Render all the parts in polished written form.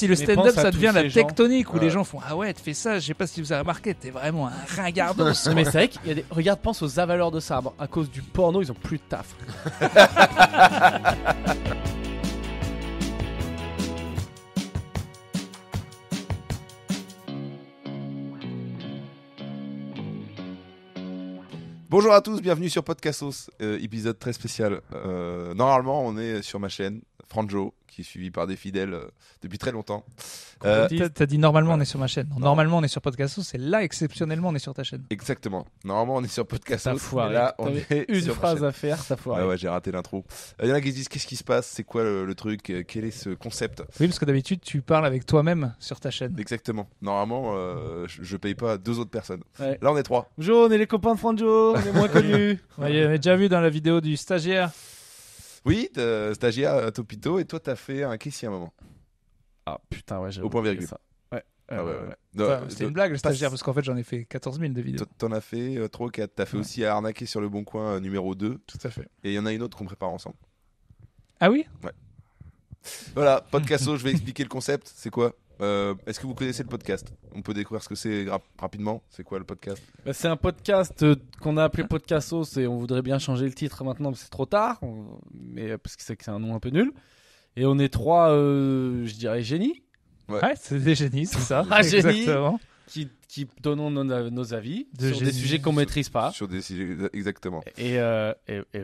si le stand-up ça devient la tectonique où les gens font ah ouais, tu fais ça, je sais pas si vous avez remarqué, t'es vraiment un ringardos. Mais c'est vrai qu'il y a regarde, pense aux avaleurs de sabre. À cause du porno, ils ont plus de taf. Bonjour à tous, bienvenue sur Podcastos, épisode très spécial. Normalement, on est sur ma chaîne, Franjo, qui est suivi par des fidèles depuis très longtemps. T'as dit normalement on est sur ma chaîne. Non. Normalement on est sur Podcastos, c'est là exceptionnellement on est sur ta chaîne. Exactement. Normalement on est sur Podcastos, foiré. là on est une sur phrase ma chaîne. à faire, ça foiré. Ouais, j'ai raté l'intro. Il y en a qui se disent qu'est-ce qui se passe, c'est quoi le truc, quel est ce concept. Oui, parce que d'habitude tu parles avec toi-même sur ta chaîne. Exactement. Normalement, je paye pas 2 autres personnes. Ouais. Là on est 3. Bonjour, on est les copains de Franjo, on est moins connus. Ouais, on a déjà vu dans la vidéo du stagiaire. Oui, stagiaire à Topito, et toi t'as fait un caissier à un moment. Ah putain, ouais, j'ai Au point virgule. ça. Ouais. Ah ouais. Enfin, c'était une blague le stagiaire, parce qu'en fait j'en ai fait 14 000 de vidéos. T'en as fait 3 ou 4. T'as fait aussi à arnaquer sur le bon coin numéro 2. Tout à fait. Et il y en a une autre qu'on prépare ensemble. Ah oui? Voilà, Podcastos, je vais expliquer le concept. C'est quoi? Est-ce que vous connaissez le podcast? On peut découvrir ce que c'est rapidement. C'est quoi le podcast? Bah, c'est un podcast qu'on a appelé Podcastos et on voudrait bien changer le titre maintenant parce que c'est trop tard. Mais parce que c'est un nom un peu nul. Et on est 3, je dirais, génies. Ouais, c'est des génies, c'est ça. Ah, génie. Exactement. Qui donnons nos avis De sur des génie. sujets qu'on maîtrise pas. Sur des sujets, exactement. Et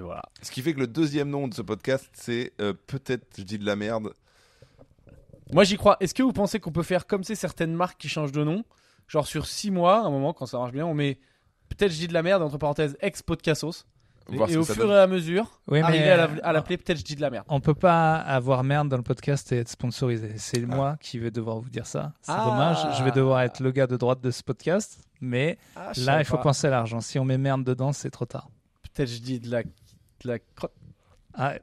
voilà. Ce qui fait que le deuxième nom de ce podcast, c'est peut-être, je dis de la merde. Moi j'y crois. Est-ce que vous pensez qu'on peut faire comme c'est certaines marques qui changent de nom? Genre sur 6 mois, à un moment quand ça marche bien, on met peut-être je dis de la merde entre parenthèses ex-podcastos. Voir Et ce au que ça fur donne. et à mesure, Oui, mais, arriver à l'appeler peut-être je dis de la merde. On peut pas avoir merde dans le podcast et être sponsorisé. C'est moi qui vais devoir vous dire ça. C'est dommage. Je vais devoir être le gars de droite de ce podcast. Mais là, il faut penser à l'argent. Si on met merde dedans, c'est trop tard. Peut-être je dis de la crotte. Ah,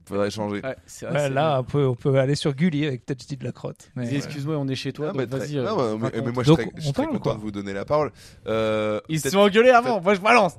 Faudrait changer. Ouais, c'est vrai, ouais, c'est là, on peut aller sur Gulli avec peut-être je dis de la crotte. Mais, Dis, excuse-moi, on est chez toi, Ah, bah, donc vas-y. non, mais raconte. moi, Donc, je suis très on parle, content quoi. de vous donner la parole. Ils se peut-être- sont engueulés avant. Moi je balance,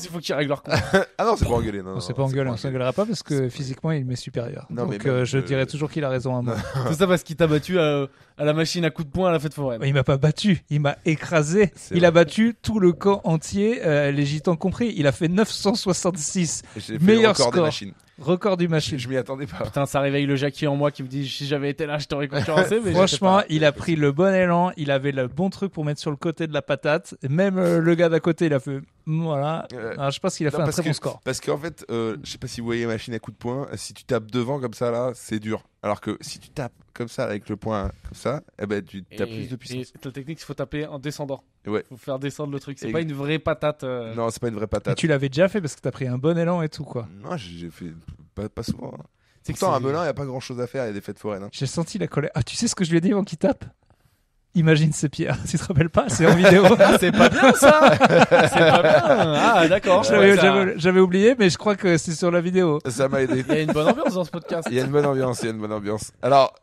il faut qu'ils règlent leur compte. Ah non, c'est pas engueulé. Non, on non, s'est pas c'est engueulé, on engueulé. s'engueulera pas parce que physiquement il m'est supérieur. Non, Donc mais même, je dirais toujours qu'il a raison à moi. Tout ça parce qu'il t'a battu à la machine à coups de poing à la fête foraine. Il m'a pas battu, il m'a écrasé. C'est Il vrai. a battu tout le camp entier, les gitans compris. Il a fait 966, J'ai fait meilleur le record des score. machines. record du machine. Je m'y attendais pas. Putain, ça réveille le Jackie en moi qui me dit si j'avais été là, je t'aurais concurrencé. Mais Franchement, j'étais il a pris le bon élan, il avait le bon truc pour mettre sur le côté de la patate. Même le gars d'à côté, il a fait voilà. Alors, je pense qu'il a fait un très bon score. Parce qu'en fait, je sais pas si vous voyez machine à coup de poing, si tu tapes devant comme ça là, c'est dur. Alors que si tu tapes comme ça avec le poing comme ça, eh ben tu pas. as plus de puissance. Et la technique, il faut taper en descendant. Ouais. Faut faire descendre le truc. C'est Et- pas une vraie patate. Non, c'est pas une vraie Et patate. tu l'avais déjà fait parce que t'as pris un bon élan et tout quoi. Non, j'ai fait pas souvent. Hein. C'est que Pourtant, à c'est- Melun, il n'y a pas grand chose à faire, il y a des fêtes foraines. Hein. J'ai senti la colère. Ah, tu sais ce que je lui ai dit avant qu'il tape? Imagine ces pierres. Tu te rappelles pas? C'est en vidéo. Ah, c'est pas bien ça. C'est pas bien. Ah, d'accord. J'avais- Ouais, ça- J'avais oublié, mais je crois que c'est sur la vidéo. Ça m'a aidé. Il y a une bonne ambiance dans ce podcast. Il y a une bonne ambiance. Alors,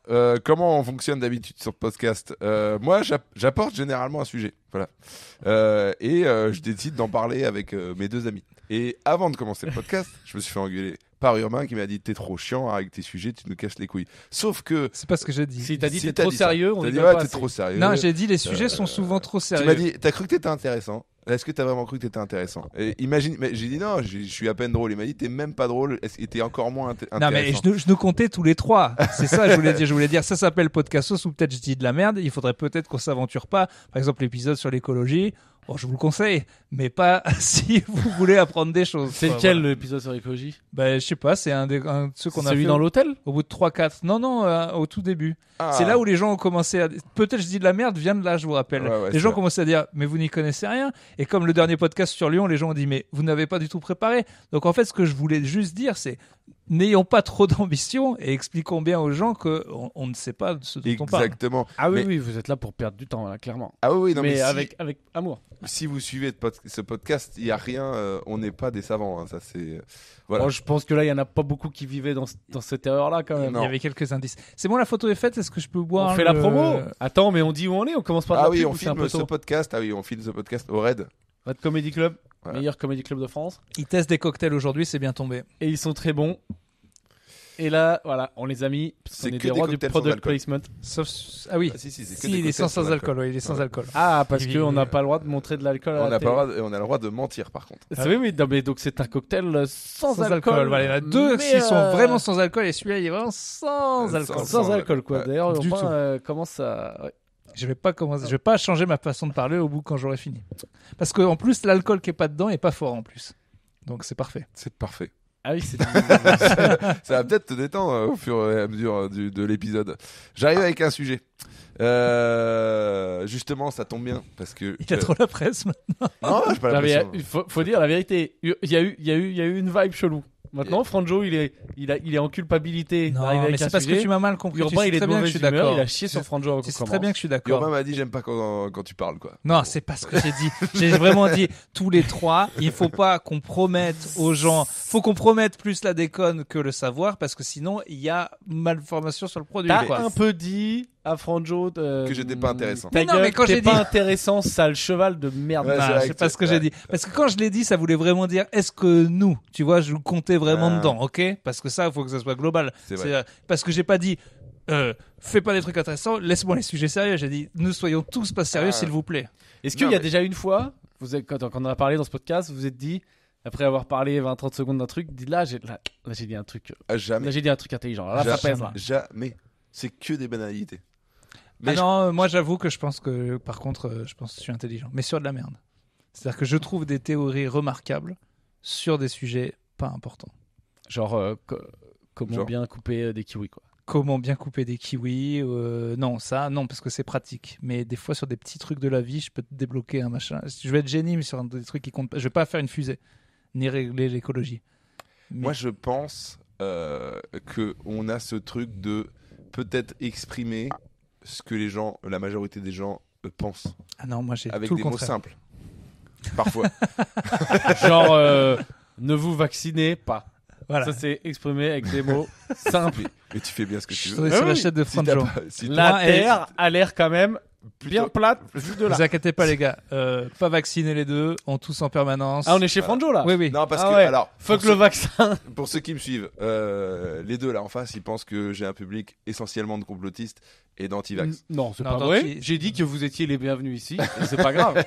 comment on fonctionne d'habitude sur le podcast? Moi, j'apporte généralement un sujet. Voilà. Et je décide d'en parler avec mes 2 amis. Et avant de commencer le podcast, je me suis fait engueuler par Urbain qui m'a dit t'es trop chiant avec tes sujets, tu nous casses les couilles. Sauf que C'est pas ce que j'ai dit. Si t'as dit si t'es t'as trop dit ça, sérieux, on t'as est dit pas ouais, assez. t'es trop sérieux. Non, j'ai dit les sujets sont souvent trop Tu sérieux. m'as dit, t'as cru que t'étais intéressant. Est-ce que t'as vraiment cru que t'étais intéressant? Et imagine, mais j'ai dit non, je suis à peine drôle. Il m'a dit t'es même pas drôle et t'es encore moins intéressant. Non mais je nous comptais tous les 3. C'est ça je voulais dire. Je voulais dire ça s'appelle Podcastos ou peut-être je dis de la merde. Il faudrait peut-être qu'on s'aventure pas. Par exemple l'épisode sur l'écologie. Bon, je vous le conseille, mais pas si vous voulez apprendre des choses. C'est Quoi, lequel voilà. l'épisode sur l'écologie? Ben je sais pas. C'est un de ceux qu'on a Celui fait dans l'hôtel? au bout de 3-4. Non, au tout début. Ah. C'est là où les gens ont commencé à... Peut-être je dis de la merde, vient de là, je vous rappelle. Ouais, ouais, les c'est gens vrai. commençaient à dire, mais vous n'y connaissez rien. Et comme le dernier podcast sur Lyon, les gens ont dit, mais vous n'avez pas du tout préparé. Donc en fait, ce que je voulais juste dire, c'est n'ayons pas trop d'ambition et expliquons bien aux gens qu'on ne sait pas de ce dont on parle. Exactement. Ah oui, Mais- oui, vous êtes là pour perdre du temps, là, clairement. Ah oui, non, mais mais, avec amour. si vous suivez ce podcast, il y a rien. On n'est pas des savants. Hein, ça c'est. Voilà. Bon, je pense que là, il y en a pas beaucoup qui vivaient dans cette erreur-là, quand même. Non. Il y avait quelques indices. C'est bon, la photo est faite. Est-ce que je peux boire On fait la le- promo. Attends, mais on dit où on est. On commence par de Ah la oui, pub on ou c'est un filme peu ce tôt. podcast. Ah oui, on filme ce podcast au Raid. Red Comedy Club, Voilà. meilleur comedy club de France. Ils testent des cocktails aujourd'hui, c'est bien tombé. Et ils sont très bons. Et là, voilà, on les a mis. Parce C'est qu'on est que des des rois du cocktails sans product alcool. placement. Sauf, ah oui. Ah, si, c'est que Si, des il est cocktails sans alcool, ouais, il est sans Ouais. alcool. Ah, parce Oui, qu'on n'a oui. pas le droit de montrer de l'alcool à On la n'a télé. pas le droit, on a le droit de mentir par contre. Oui, oui, non, mais donc c'est un cocktail sans alcool. Voilà, il y en a deux mais, qui sont vraiment sans alcool et celui-là il est vraiment sans Sans- alcool. sans alcool, quoi. Ouais, D'ailleurs, du enfin, tout. commence à. Ouais. Je vais pas commencer, je vais pas changer ma façon de parler au bout quand j'aurai fini. Parce que en plus l'alcool qui est pas dedans est pas fort en plus. Donc c'est parfait. C'est parfait. Ah oui, c'est. Ça va peut-être te détendre au fur et à mesure de l'épisode. J'arrive avec un sujet. Justement, ça tombe bien parce que. Il a trop la presse. Non, j'ai pas Non, mais l'impression. il faut dire la vérité. Il y a eu une vibe chelou. Maintenant, Franjo, il est en culpabilité. Non, d'arriver mais avec c'est un parce que sujet. tu m'as mal compris. Tu Urbain, sais il est très de bien que je mauvaise suis humeur. d'accord. Il a chié sur Franjo avant Tu qu'on sais très bien que je suis d'accord. Urbain m'a dit j'aime pas quand tu parles quoi. Non, c'est pas ce que j'ai dit. J'ai vraiment dit tous les trois. Il faut pas qu'on promette aux gens. Faut qu'on promette plus la déconne que le savoir parce que sinon il y a malformation sur le produit. T'as quoi. un peu dit à Franjo Que j'étais pas intéressant. Ta Mais non, gueule, mais quand t'es j'ai pas dit- intéressant, sale cheval de merde. Ouais, Non, c'est vrai c'est que pas tu- ce que j'ai dit. Parce que quand je l'ai dit, ça voulait vraiment dire est-ce que nous, tu vois, je comptais vraiment Ah. dedans, ok? Parce que ça, il faut que ça soit global. C'est vrai. Parce que j'ai pas dit fais pas des trucs intéressants, laisse-moi les sujets sérieux. J'ai dit nous soyons tous pas sérieux, Ah. s'il vous plaît. Est-ce qu'il Non, y a mais- déjà une fois, quand on en a parlé dans ce podcast, vous vous êtes dit, après avoir parlé 20-30 secondes d'un truc, là j'ai dit un truc. Jamais. Là j'ai dit un truc intelligent. Là ça pèse là. Jamais. C'est que des banalités. Ah Mais non, moi j'avoue que je pense que par contre, je pense que je suis intelligent, mais sur de la merde. C'est-à-dire que je trouve des théories remarquables sur des sujets pas importants. Genre comment Genre bien couper des kiwis quoi. Comment bien couper des kiwis non, ça, non, parce que c'est pratique. Mais des fois, sur des petits trucs de la vie, je peux te débloquer un machin. Je vais être génie, mais sur des trucs qui comptent pas. Je vais pas faire une fusée, ni régler l'écologie. Mais- moi je pense que on a ce truc de peut-être exprimer ce que les gens, la majorité des gens pensent Ah non, moi j'ai avec tout des le mots contraire. simples. Parfois. Genre ne vous vaccinez pas. Voilà. Ça c'est exprimé avec des mots simples. Mais tu fais bien ce que tu Je veux. suis sur Ah la oui. chaîne de Si t'as Franjo. pas- si La Moi, Terre a l'air quand même bien plutôt- plate vue de Ne là. vous inquiétez pas, les gars. Pas vacciner les deux, on tousse en permanence. Ah on est chez Franjo là. Oui, oui. Non, parce Ah que, ouais. alors, Fuck pour le vaccin. pour ceux qui me suivent, les deux là en face, ils pensent que j'ai un public essentiellement de complotistes et d'anti-vax. Non, c'est Non, pas donc, vrai. J'ai dit que vous étiez les bienvenus ici. Et c'est pas grave.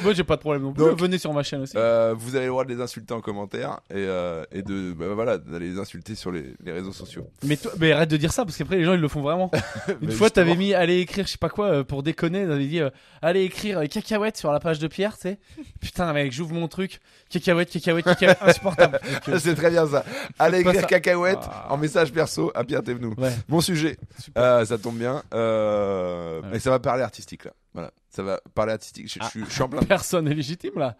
Moi, j'ai pas de problème non plus. Donc, Venez sur ma chaîne aussi. Vous avez le droit de les insulter en commentaire et de voilà d'aller les insulter sur les réseaux sociaux. Mais arrête de dire ça parce qu'après les gens ils le font vraiment. Une Mais fois t'avais justement. mis allez écrire je sais pas quoi pour déconner, t'avais dit allez écrire cacahuète sur la page de Pierre, tu sais. Putain mec, j'ouvre mon truc, cacahuète, insupportable. Donc, C'est très bien ça. Allez pas écrire ça. cacahuète Ah. en message perso à Pierre Thévenoud. ouais. Mon sujet, ça tombe bien. Mais ça va parler artistique là. Voilà, ça va parler artistique. Je suis en plein. Personne est légitime là.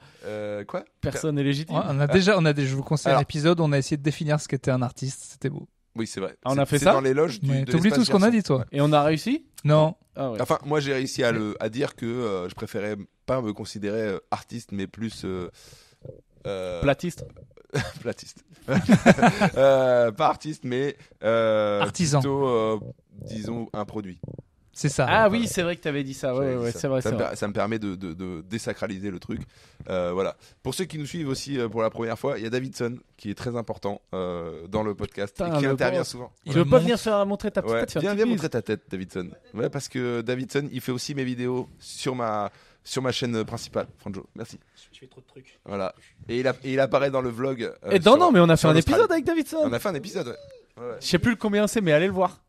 Quoi Personne est légitime. On a déjà, je vous conseille Alors- un épisode, on a essayé de définir ce qu'était un artiste, c'était beau. Oui, c'est vrai. Ah, on a C'est- fait c'est ça dans les loges Mais de t'oublies tout l'espace ce qu'on a garçon. dit, toi. Et on a réussi. Non. Ah ouais. Enfin, moi j'ai réussi à dire que je préférais pas me considérer artiste, mais plus Platiste. platiste. Pas artiste, mais Artisan. plutôt, disons, un produit. C'est ça. Ah oui, c'est vrai que t'avais dit ça. Ouais, J'avais ouais, dit ça. c'est vrai, Ça c'est me, vrai. ça me permet de désacraliser le truc. Voilà. Pour ceux qui nous suivent aussi pour la première fois, il y a Davidson qui est très important dans le podcast Putain, et qui le intervient boss. souvent. Tu veux pas venir faire montrer ta petite Ouais. tête, faire Viens une petite montrer ta tête, Davidson. Ouais, parce que Davidson, il fait aussi mes vidéos sur ma chaîne principale. Franjo, merci. Je fais trop de trucs. Voilà. Et il apparaît dans le vlog. Et non, mais on a fait sur un l'Australie. épisode avec Davidson. On a fait un épisode, ouais. Ouais. Je sais plus combien c'est, mais allez le voir.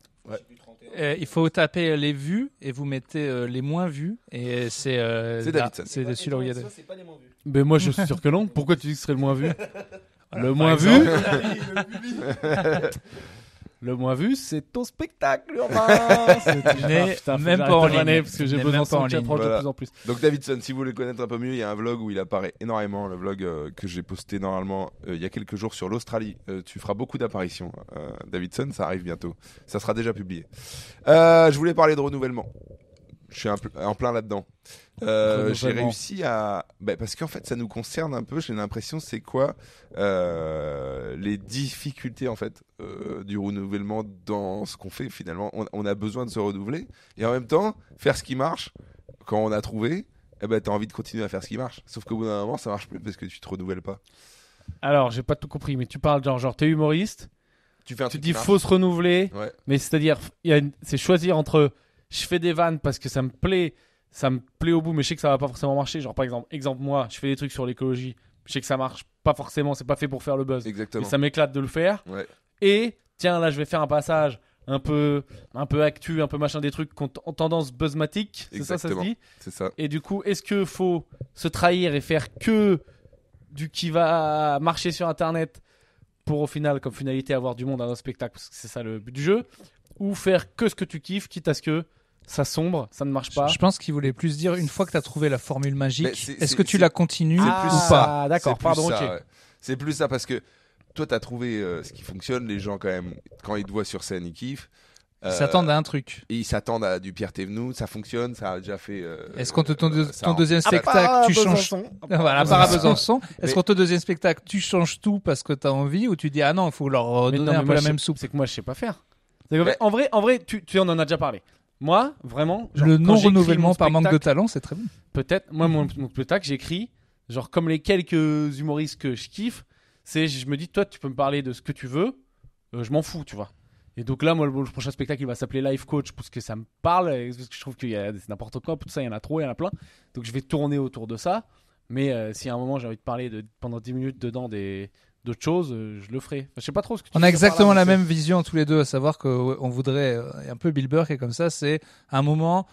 Il faut taper les vues et vous mettez les moins vues et c'est C'est là, Davidson. c'est dessus là où il y a des... Mais moi, je suis sûr que non. Pourquoi tu dis que ce serait le moins vu Le moins par vu exemple. Le moins vu, c'est ton spectacle, Urbain. Je n'ai même pas en ligne. Parce que j'ai Je n'ai besoin même de pas en son chat ligne. proche de Voilà. plus en plus. Donc Davidson, si vous voulez connaître un peu mieux, il y a un vlog où il apparaît énormément, le vlog que j'ai posté normalement il y a quelques jours sur l'Australie. Tu feras beaucoup d'apparitions, Davidson, ça arrive bientôt. Ça sera déjà publié. Je voulais parler de renouvellement. Je suis en plein là-dedans. J'ai Renouvellement. réussi à... parce qu'en fait, ça nous concerne un peu, j'ai l'impression, c'est quoi les difficultés en fait du renouvellement dans ce qu'on fait finalement. On a besoin de se renouveler et en même temps, faire ce qui marche, quand on a trouvé, t'as envie de continuer à faire ce qui marche. Sauf qu'au bout d'un moment, ça marche plus parce que tu te renouvelles pas. Alors, j'ai pas tout compris, mais tu parles genre t'es humoriste, tu fais un tu truc dis qui marche. faut se renouveler, Ouais. mais c'est-à-dire, c'est choisir entre je fais des vannes parce que ça me plaît au bout, mais je sais que ça va pas forcément marcher. Genre, par exemple, moi, je fais des trucs sur l'écologie, je sais que ça marche pas forcément, c'est pas fait pour faire le buzz. Exactement. Mais ça m'éclate de le faire. Ouais. Et tiens, là, je vais faire un passage un peu actu, un peu machin, des trucs en tendance buzzmatique. C'est ça se Exactement. dit. C'est ça. Et du coup, est-ce que faut se trahir et faire que du qui va marcher sur Internet pour au final, comme finalité, avoir du monde à notre spectacle, parce que c'est ça le but du jeu, ou faire que ce que tu kiffes, quitte à ce que ça sombre, ça ne marche pas. Je pense qu'il voulait plus dire, une fois que tu as trouvé la formule Mais magique, c'est- est-ce que tu c'est- la continues c'est ou plus pas Ah, d'accord, C'est plus pardon, ça, ok. ouais. C'est plus ça parce que toi, t'as trouvé ce qui fonctionne. Les gens, quand même, quand ils te voient sur scène, ils kiffent. Ils s'attendent à un truc. Et ils s'attendent à du Pierre Thévenoud. Ça fonctionne, ça a déjà fait. Est-ce qu'on te ton ça en- deuxième ça- spectacle, tu changes voilà, par à Besançon. Est-ce Mais- qu'on te deuxième spectacle, tu changes tout parce que t'as envie ou tu dis ah non, il faut leur Mais donner non, mais un peu moi, la je même sais- soupe. C'est que moi, je sais pas faire. C'est que, Mais- en vrai, tu en as déjà parlé. Moi, vraiment, genre, Le quand non j'écris renouvellement mon par manque de spectacle, talent, c'est très bon. peut-être, moi, mon spectacle, j'écris, genre, comme les quelques humoristes que je kiffe, je me dis, toi, tu peux me parler de ce que tu veux, je m'en fous, tu vois. Et donc là, moi, le prochain spectacle, il va s'appeler Life Coach parce que ça me parle, et parce que je trouve qu'il y a c'est n'importe quoi, tout ça, il y en a trop, il y en a plein. Donc je vais tourner autour de ça. Mais si à un moment j'ai envie de parler pendant 10 minutes dedans d'autres choses, je le ferai. Enfin, je sais pas trop ce que tu On veux a dire par exactement là, la mais même vision tous les deux, à savoir qu'on voudrait, et un peu Bill Burr qui est comme ça, c'est à un moment,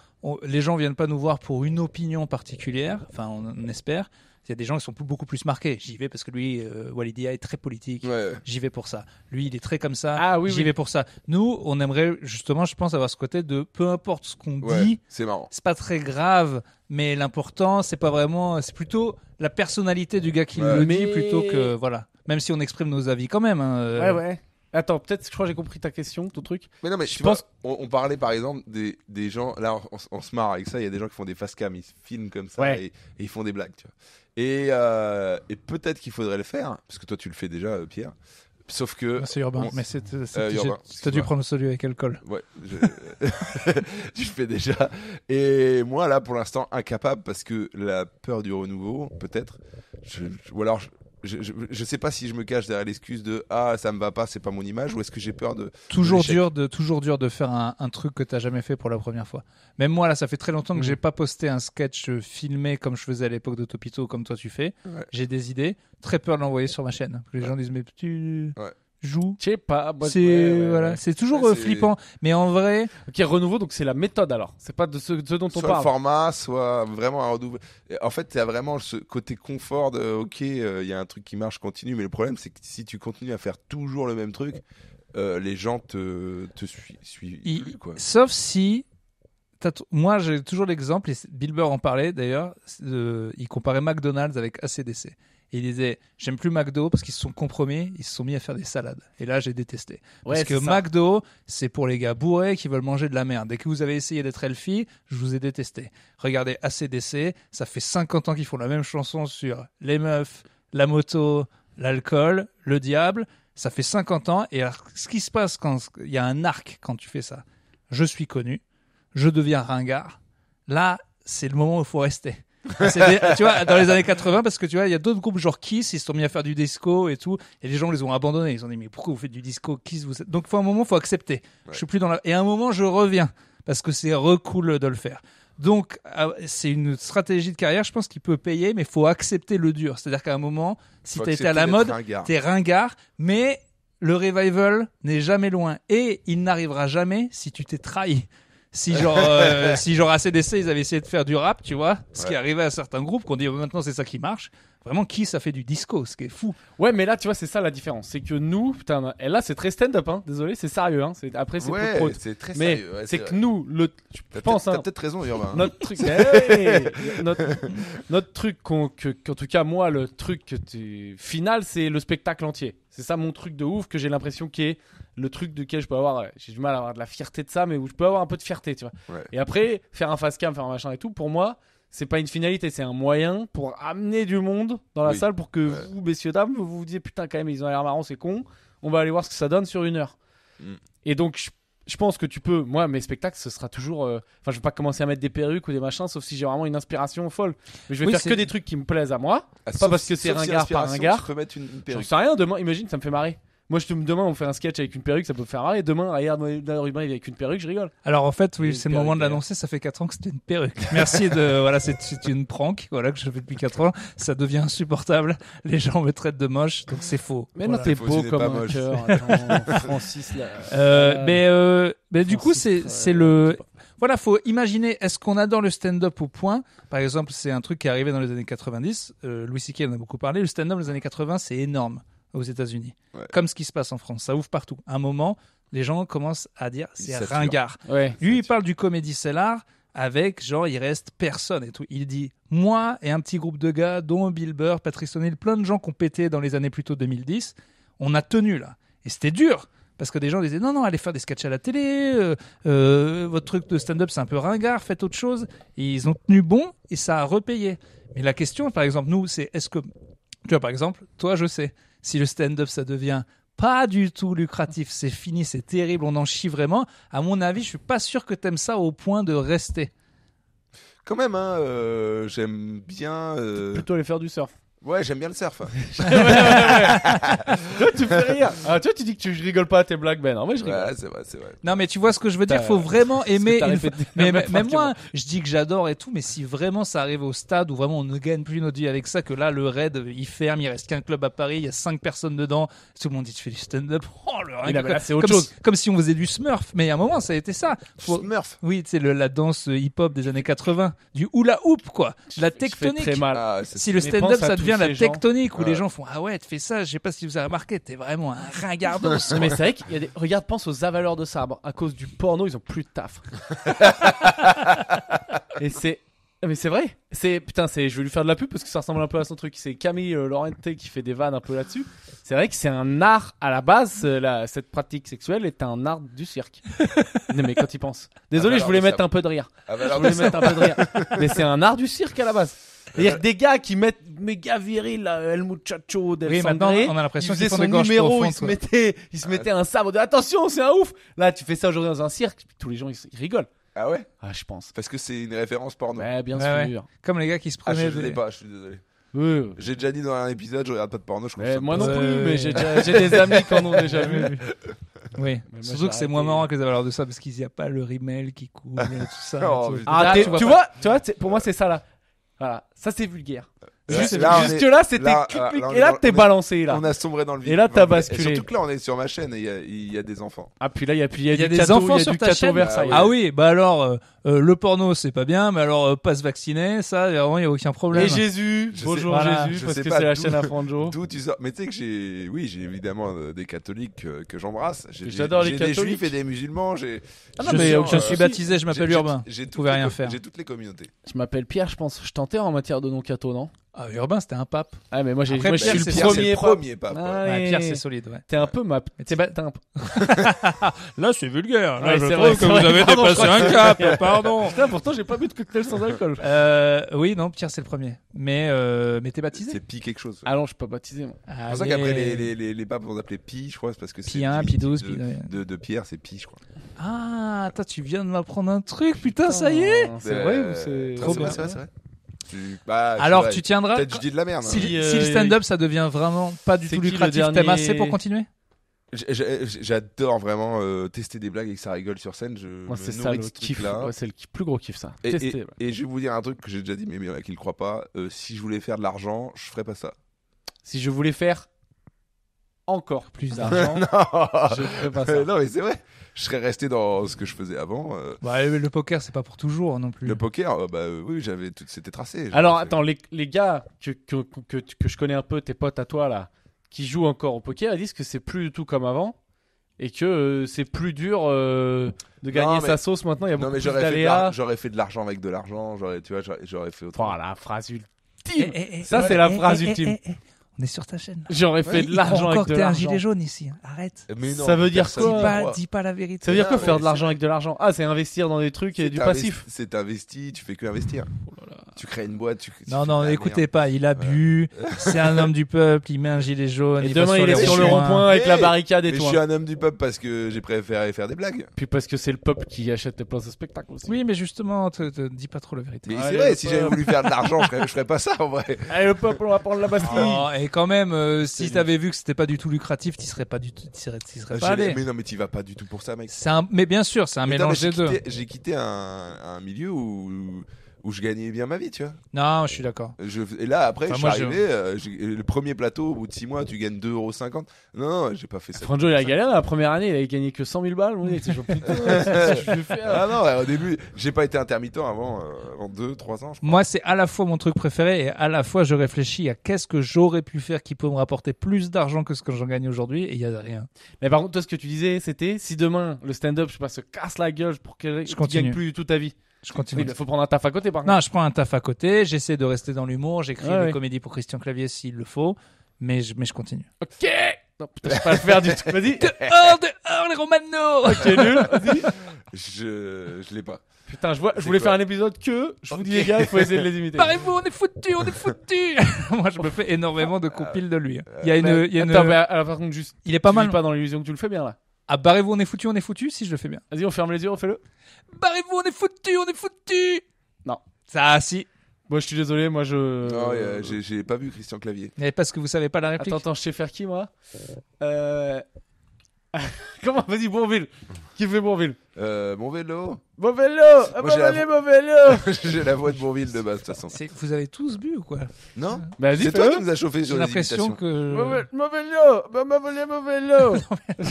les gens viennent pas nous voir pour une opinion particulière, enfin on espère. Il y a des gens qui sont beaucoup plus marqués. J'y vais parce que lui, Walidia est très politique. Ouais. J'y vais pour ça. Lui, il est très comme ça. Ah oui, J'y oui. vais pour ça. Nous, on aimerait justement, je pense, avoir ce côté de peu importe ce qu'on Ouais, dit, c'est marrant. c'est pas très grave, mais l'important, c'est pas vraiment, c'est plutôt la personnalité du gars qui Ouais. le Mais- dit plutôt que voilà. Même si on exprime nos avis quand même. Hein, Ouais, ouais. Attends, peut-être, je crois que j'ai compris ta question, ton truc. Mais non, mais Je tu pense- vois, on parlait par exemple des gens. Là, on se marre avec ça. Il y a des gens qui font des face cam, ils se filment comme ça Ouais. et ils font des blagues, tu vois. Et peut-être qu'il faudrait le faire, parce que toi tu le fais déjà, Pierre. Sauf que. C'est urbain, on- mais Urbain, t'as dû excuse-moi. prendre celui avec alcool. Ouais, je fais déjà. Et moi, là, pour l'instant, incapable parce que la peur du renouveau, peut-être. Ou alors, je sais pas si je me cache derrière l'excuse de ah, ça me va pas, c'est pas mon image, ou est-ce que j'ai peur de. Toujours l'échec. toujours dur de faire un truc que t'as jamais fait pour la première fois. Même moi là, ça fait très longtemps que j'ai pas posté un sketch filmé comme je faisais à l'époque de Topito, comme toi tu fais. Ouais. J'ai des idées, très peur de l'envoyer sur ma chaîne. Les gens disent mais tu Ouais. joues. Je sais pas. C'est voilà, c'est toujours Ouais, c'est- flippant. Mais en vrai, Ok, renouveau, donc c'est la méthode alors. C'est pas de ce dont on Soit le parle. format, soit vraiment un redouble. En fait, tu as vraiment ce côté confort de ok, il y a un truc qui marche, continue. Mais le problème, c'est que si tu continues à faire toujours le même truc, les gens te suivent plus, quoi. sauf si moi j'ai toujours l'exemple, et Bill Burr en parlait d'ailleurs, il comparait McDonald's avec AC/DC. Et il disait j'aime plus McDo parce qu'ils se sont compromis, ils se sont mis à faire des salades. Et là j'ai détesté. Parce Ouais, que c'est ça. McDo, c'est pour les gars bourrés qui veulent manger de la merde. Dès que vous avez essayé d'être healthy, je vous ai détesté. Regardez AC/DC, ça fait 50 ans qu'ils font la même chanson sur les meufs, la moto, l'alcool, le diable. Ça fait 50 ans. Et alors, ce qui se passe quand il y a un arc quand tu fais ça, je suis connu, je deviens ringard. Là, c'est le moment où il faut rester. Tu vois, dans les années 80, parce que tu vois, il y a d'autres groupes genre Kiss, ils se sont mis à faire du disco et tout, et les gens les ont abandonnés. Ils ont dit mais pourquoi vous faites du disco, Kiss vous... Donc, à un moment, il faut accepter. Ouais. Je suis plus dans la... Et à un moment, je reviens parce que c'est recool de le faire. Donc, c'est une stratégie de carrière, je pense, qui peut payer, mais il faut accepter le dur. C'est-à-dire qu'à un moment, si Faut tu as été à accepter la d'être mode, ringard. t'es ringard, mais le revival n'est jamais loin. Et il n'arrivera jamais si tu t'es trahi. Si genre, si genre AC/DC, ils avaient essayé de faire du rap, tu vois, ce qui Ouais. est arrivé à certains groupes, qu'on dit maintenant c'est ça qui marche. Vraiment, qui ça fait du disco, ce qui est fou. Ouais, mais là, tu vois, c'est ça la différence. C'est que nous, putain, et là, c'est très stand-up, hein. Désolé, c'est sérieux, hein. Après, c'est Ouais, pro. c'est très Mais sérieux. Ouais, c'est que vrai. nous, je T'as pense, peut-être- hein, t'as peut-être raison, Urbain. notre truc, ouais, notre truc, qu'en tout cas, moi, le truc final, c'est le spectacle entier. C'est ça mon truc de ouf que j'ai l'impression qui est le truc duquel je peux avoir, j'ai du mal à avoir de la fierté de ça, mais où je peux avoir un peu de fierté, tu vois. Ouais. Et après, faire un face cam, faire un machin et tout, pour moi, c'est pas une finalité, c'est un moyen pour amener du monde dans la Oui. salle pour que Ouais. vous, messieurs, dames, vous vous disiez putain, quand même, ils ont l'air marrants, c'est con. On va aller voir ce que ça donne sur 1 heure. Mm. Et donc, je pense que tu peux. Moi, mes spectacles, ce sera toujours. Enfin, je vais pas commencer à mettre des perruques ou des machins, sauf si j'ai vraiment une inspiration folle. Mais je vais Oui, faire c'est- que des trucs qui me plaisent à moi. Ah, pas parce que c'est sauf si ringard par l'inspiration, ringard. Tu peux mettre une J'en perruque. sais rien, demain, imagine, ça me fait marrer. Moi, demain, on fait un sketch avec une perruque, ça peut me faire marrer. Demain, regarde, Ruben, il vient avec une perruque, je rigole. Alors en fait, oui, Une c'est le moment de perruque, l'annoncer. Ça fait 4 ans que c'était une perruque. Merci de voilà, c'est une prank, voilà que je fais depuis 4 ans. Ça devient insupportable. Les gens me traitent de moche, donc c'est faux. Mais Voilà. non, t'es Faut beau aussi, comme pas un moche. cœur. Attends, Francis, là. Mais du coup, Francis, c'est le voilà, faut imaginer. Est-ce qu'on adore le stand-up au point? Par exemple, c'est un truc qui est arrivé dans les années 90. Louis C.K. en a beaucoup parlé. Le stand-up dans les années 80, c'est énorme aux États-Unis, Ouais. comme ce qui se passe en France. Ça ouvre partout. À un moment, les gens commencent à dire c'est saturent. ringard. Ouais. Lui, il parle du Comedy Cellar avec genre il reste personne et tout. Il dit moi et un petit groupe de gars dont Bill Burr, Patrice O'Neill, plein de gens qui ont pété dans les années plutôt 2010. On a tenu là et c'était dur parce que des gens disaient non allez faire des sketchs à la télé, votre truc de stand-up c'est un peu ringard, faites autre chose. Et ils ont tenu bon et ça a repayé. Mais la question par exemple nous c'est est-ce que tu vois par exemple toi je sais si le stand-up ça devient pas du tout lucratif, c'est fini, c'est terrible, on en chie vraiment. À mon avis, je suis pas sûr que t'aimes ça au point de rester. Quand même, hein, j'aime bien. Plutôt aller faire du surf. Ouais, j'aime bien le surf. Toi, tu fais rire. Ah, toi, tu dis que je rigole pas à tes blagues, Ben. En vrai, je rigole. Ouais, c'est vrai, c'est vrai. Non, mais tu vois ce que je veux dire. Faut vraiment aimer. t'as une répété fois- Mais la même même fois moi, je dis que j'adore et tout, mais si vraiment ça arrive au stade où vraiment on ne gagne plus notre vie avec ça, que là le raid il ferme, il reste qu'un club à Paris, il y a 5 personnes dedans, tout le monde dit tu fais du stand-up. Oh le Oui, là, mais là, c'est autre comme chose. comme si on faisait du Smurf. Mais à un moment, ça a été ça. Faut- Smurf. Oui, c'est la danse hip-hop des années 80, du hula hoop quoi, de la Je fais tectonique. très mal. Ah, c'est Si le Mais stand-up pense à ça tous devient la ces gens. tectonique où Ouais. les gens font ah ouais tu fais ça, je sais pas si vous avez remarqué, t'es vraiment un ringardos. Non, mais c'est vrai qu'il y a des. Regarde, pense aux avaleurs de sabre. À cause du porno, ils ont plus de taf. Et c'est. Mais c'est vrai. Putain, je vais lui faire de la pub parce que ça ressemble un peu à son truc. C'est Camille Laurente qui fait des vannes un peu là-dessus. C'est vrai que c'est un art à la base. Cette pratique sexuelle est un art du cirque. Non, mais quand il pense. Désolé, je voulais mettre un peu de rire. Ah, bah, Je alors, voulais mettre un peu de rire. Mais c'est un art du cirque à la base. C'est-à-dire des gars qui mettent méga viril, là, El Muchacho, Del Oui, maintenant Sangre, on a l'impression il qu'ils faisait font son des gorges numéro, profondes, il se quoi. mettait un sabre de attention, c'est un ouf. Là, tu fais ça aujourd'hui dans un cirque, tous les gens ils rigolent. Ah ouais? Ah, je pense. Parce que c'est une référence porno. Ouais, bien Ouais, sûr. Comme les gars qui se Ah, prenaient je l'ai pas, je suis désolé. Ouais. J'ai déjà dit dans un épisode, je regarde pas de porno, je trouve Mais ça moi pas- non plus, Ouais. mais j'ai des amis qui en ont déjà vu. Oui, moi, surtout j'ai que c'est moins arrêté. marrant que les valeurs de ça parce qu'il n'y a pas le rimel qui coule et tout ça. Oh, tout. putain. Ah, Là, tu pas- vois, pour moi c'est ça là. Voilà, ça c'est vulgaire. Juste là, on jusque est- là c'était là, clic-clic, là, on et est là dans- t'es on est- balancé là. On a sombré dans le vide. Et là, t'as Et basculé. surtout que là, on est sur ma chaîne et il y a des enfants. Ah puis là il y a Il y a du des cateau, enfants il y a sur du ta cateau chaîne. Versailles. Ah oui, bah alors le porno c'est pas bien, mais alors passe vacciné, ça vraiment il y a aucun problème. Et Jésus, Je bonjour sais- voilà, Jésus, je parce sais que pas c'est la d'où- chaîne à Franjo. D'où tu sors? Mais tu sais que j'ai évidemment des catholiques que j'embrasse. J'adore les J'ai catholiques. des juifs et des musulmans. Ah non, je, mais suis, aucun je suis souci. baptisé, je m'appelle Urbain. J'ai Vous pouvez rien faire. J'ai toutes les communautés. Je m'appelle Pierre, je pense. Je t'enterre en matière de non catho, non? Ah, Urbain c'était un pape. Ah mais moi, Après, moi je Pierre, suis c'est le Pierre, premier. le premier pape. Ah, ouais. Ouais, ouais. Pierre c'est solide, ouais. T'es un peu ma. Mais t'es ba- T'es un peu- Là c'est vulgaire. Ouais, c'est vrai, c'est vrai. Pardon, je crois que c'est- Pardon. Putain, pourtant j'ai pas bu de cocktail sans alcool. Oui, non, Pierre c'est le premier. Mais t'es baptisé? C'est Pi quelque chose. Ah non, je suis pas baptisé moi. C'est pour ça qu'après les papes vont appeler Pi, je crois, c'est parce que c'est Pi 1, Pi Pi 12, de Pierre, c'est Pi, je crois. Ah, attends, tu viens de m'apprendre un truc, putain, ça y est. C'est vrai ou c'est. Non, Trop c'est bien. vrai, c'est vrai, c'est vrai. Bah, je Alors sais tu pas, tiendras. peut-être je dis de la merde. Si, hein. si le stand-up ça devient vraiment pas du C'est tout qui le lucratif, dernier- t'aimes assez pour continuer? J'adore vraiment tester des blagues et que ça rigole sur scène. Moi, Je c'est me ça nourris le de ce kiff. truc-là. Ouais, c'est le plus gros kiff ça. Et, Tester. et- ouais. et je vais vous dire un truc que j'ai déjà dit, mais il y en a qui le croient pas. Si je voulais faire de l'argent, je ferais pas ça. Si je voulais faire encore Plus d'argent, non, je ferais pas ça. non, mais c'est vrai. Je serais resté dans ce que je faisais avant. Bah, le poker c'est pas pour toujours non plus. Le poker, oui, j'avais tout, c'était tracé. Alors J'avais fait- attends, les gars que je connais un peu, tes potes à toi là, qui jouent encore au poker, ils disent que c'est plus du tout comme avant et que c'est plus dur de gagner mais- sa sauce maintenant. Il y a Non, beaucoup mais plus d'aléas. j'aurais fait de l'argent avec de l'argent. J'aurais fait autre. Oh, la phrase ultime. Eh, Ça, c'est la phrase ultime. On est sur ta chaîne. J'aurais fait Ouais, de l'argent avec encore de que t'es un l'argent. gilet jaune ici. hein. Arrête. Mais non, Ça veut dire personne quoi n'y croit. Dis pas la vérité. Ça veut dire quoi Non, faire mais de l'argent avec de l'argent? Ah, c'est investir dans des trucs et du passif. C'est investi, tu fais que investir. Tu crées une boîte. Tu Non, fais non, de la écoutez pas, il a bu, c'est un homme du peuple, il met un gilet jaune, Et il va demain, sur il les est sur le ronds-points. rond-point avec la Mais- barricade et Mais tout. je hein. suis un homme du peuple parce que j'ai préféré faire des blagues. Puis parce que c'est le peuple qui achète les places de spectacle aussi. Oui, mais justement, te dis pas trop la vérité. Mais Ah, c'est le vrai, si peuple. j'avais voulu faire de l'argent, je ferais pas ça en vrai. Allez, le peuple, on va prendre la Bastille. Oh, et quand même, si t'avais vu que c'était pas du tout lucratif, t'y serais pas allé. Mais non, mais t'y vas pas du tout pour ça, mec. Mais bien sûr, c'est un Mais non, mélange mais des deux. j'ai quitté un milieu où je gagnais bien ma vie, tu vois. Non, je suis d'accord. Et là, après, Enfin, je moi, suis arrivé, le premier plateau, au bout de 6 mois, tu gagnes 2,50 €. Non, j'ai pas fait ça. Franjo, il a galéré la première année, il avait gagné que 100 000 balles. On était genre, putain, qu'est-ce que je vais faire Ah non, ouais, au début, j'ai pas été intermittent avant 2-3 ans, je crois. Moi, c'est à la fois mon truc préféré et à la fois je réfléchis à qu'est-ce que j'aurais pu faire qui peut me rapporter plus d'argent que ce que j'en gagne aujourd'hui et il y a rien. Mais par contre, toi, ce que tu disais, c'était si demain le stand-up, je sais pas, se casse la gueule pour que tu continue. gagnes plus du tout ta vie. Je continue. Il faut prendre un taf à côté, par contre. Non, je prends un taf à côté, j'essaie de rester dans l'humour, j'écris Ouais, des ouais. comédies pour Christian Clavier s'il le faut, mais je continue. Ok. Non, putain, je sais pas le faire du tout. Vas-y. Dehors les Romano. Ok, nul. Vas-y. Je l'ai pas. Putain, je C'est voulais quoi faire un épisode que je vous dis Ok. les gars, il faut essayer de les imiter. Barrez-vous, on est foutus, on est foutus. Moi, je me fais énormément de compiles de lui. Il y a Mais une, attends, mais alors, par contre, juste. il est pas tu mal. vis pas dans l'illusion que tu le fais bien là. Ah, barrez-vous, on est foutus, si je le fais bien. Vas-y, on ferme les yeux, on fait le. Barrez-vous, on est foutus. Non. Ça, si. Moi, je suis désolé, moi je. Non, j'ai pas vu Christian Clavier. Mais parce que vous savez pas la réplique. Attends, je sais faire qui moi Comment Vas-y, Bourville. Qui fait Bourville Mon vélo. Mon vélo Moi, j'ai la mon vélo J'ai la voix de Bourville de base, de toute façon. Vous avez tous bu ou quoi? Non Bah, vas-y, C'est toi fais-le. qui nous as chauffé J'ai sur les l'impression imitations. que. Mon vélo mon vélo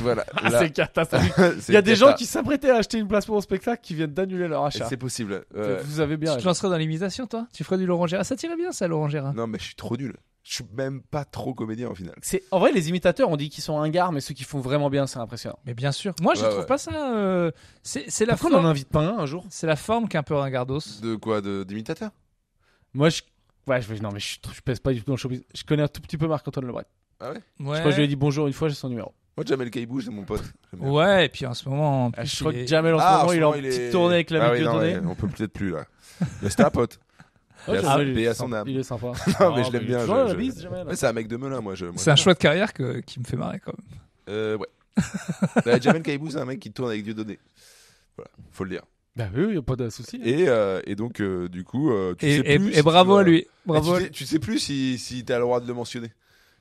Voilà. Ah, là, c'est catastrophique. c'est Il y a des cata. gens qui s'apprêtaient à acheter une place pour un spectacle qui viennent d'annuler leur achat. C'est possible. Vous avez bien Tu te raison. lancerais dans l'imitation, toi? Tu ferais du Laurent Gérard? Ça tirait bien, ça, Laurent Gérard. Non, mais je suis trop nul. Je suis même pas trop comédien au final. En vrai, les imitateurs, on dit qu'ils sont ringards, mais ceux qui font vraiment bien, c'est impressionnant. Mais bien sûr. Moi, je Ouais, trouve ouais. pas ça. C'est la Pourquoi on en forme. invite pas un jour C'est la forme qui est un peu ringardos. De quoi d'imitateur Moi, non, mais je pèse pas du tout dans le showbiz. Je connais un tout petit peu Marc-Antoine Lebret. Ah ouais Ouais. Je crois que je lui ai dit bonjour une fois, j'ai son numéro. Moi, Jamel Kaibou, c'est mon pote. J'aime bien. Ouais, et puis en ce moment. En plus, Je crois il que est- Jamel en ce Ah, moment, il est en ce moment, petite tournée avec la Ah oui, vidéo non, tournée. ouais, on peut peut-être plus là. Mais c'était un pote. Oh, Et à Jamel, son- il est et à son sympa. âme. Il est sympa. Non, mais je l'aime bien, Tu vois, je- la bise, Jamel. Ouais, c'est un mec de Melun, moi. C'est un choix de carrière qui me fait marrer quand même. Ouais. Bah, Jamel Kaibou, c'est un mec qui tourne avec Dieudonné. Voilà, faut le dire. Bah oui, y a pas de souci. Et donc, du coup, tu sais plus. Et si bravo tu à vas- lui. Bravo. Tu sais plus si t'as le droit de le mentionner.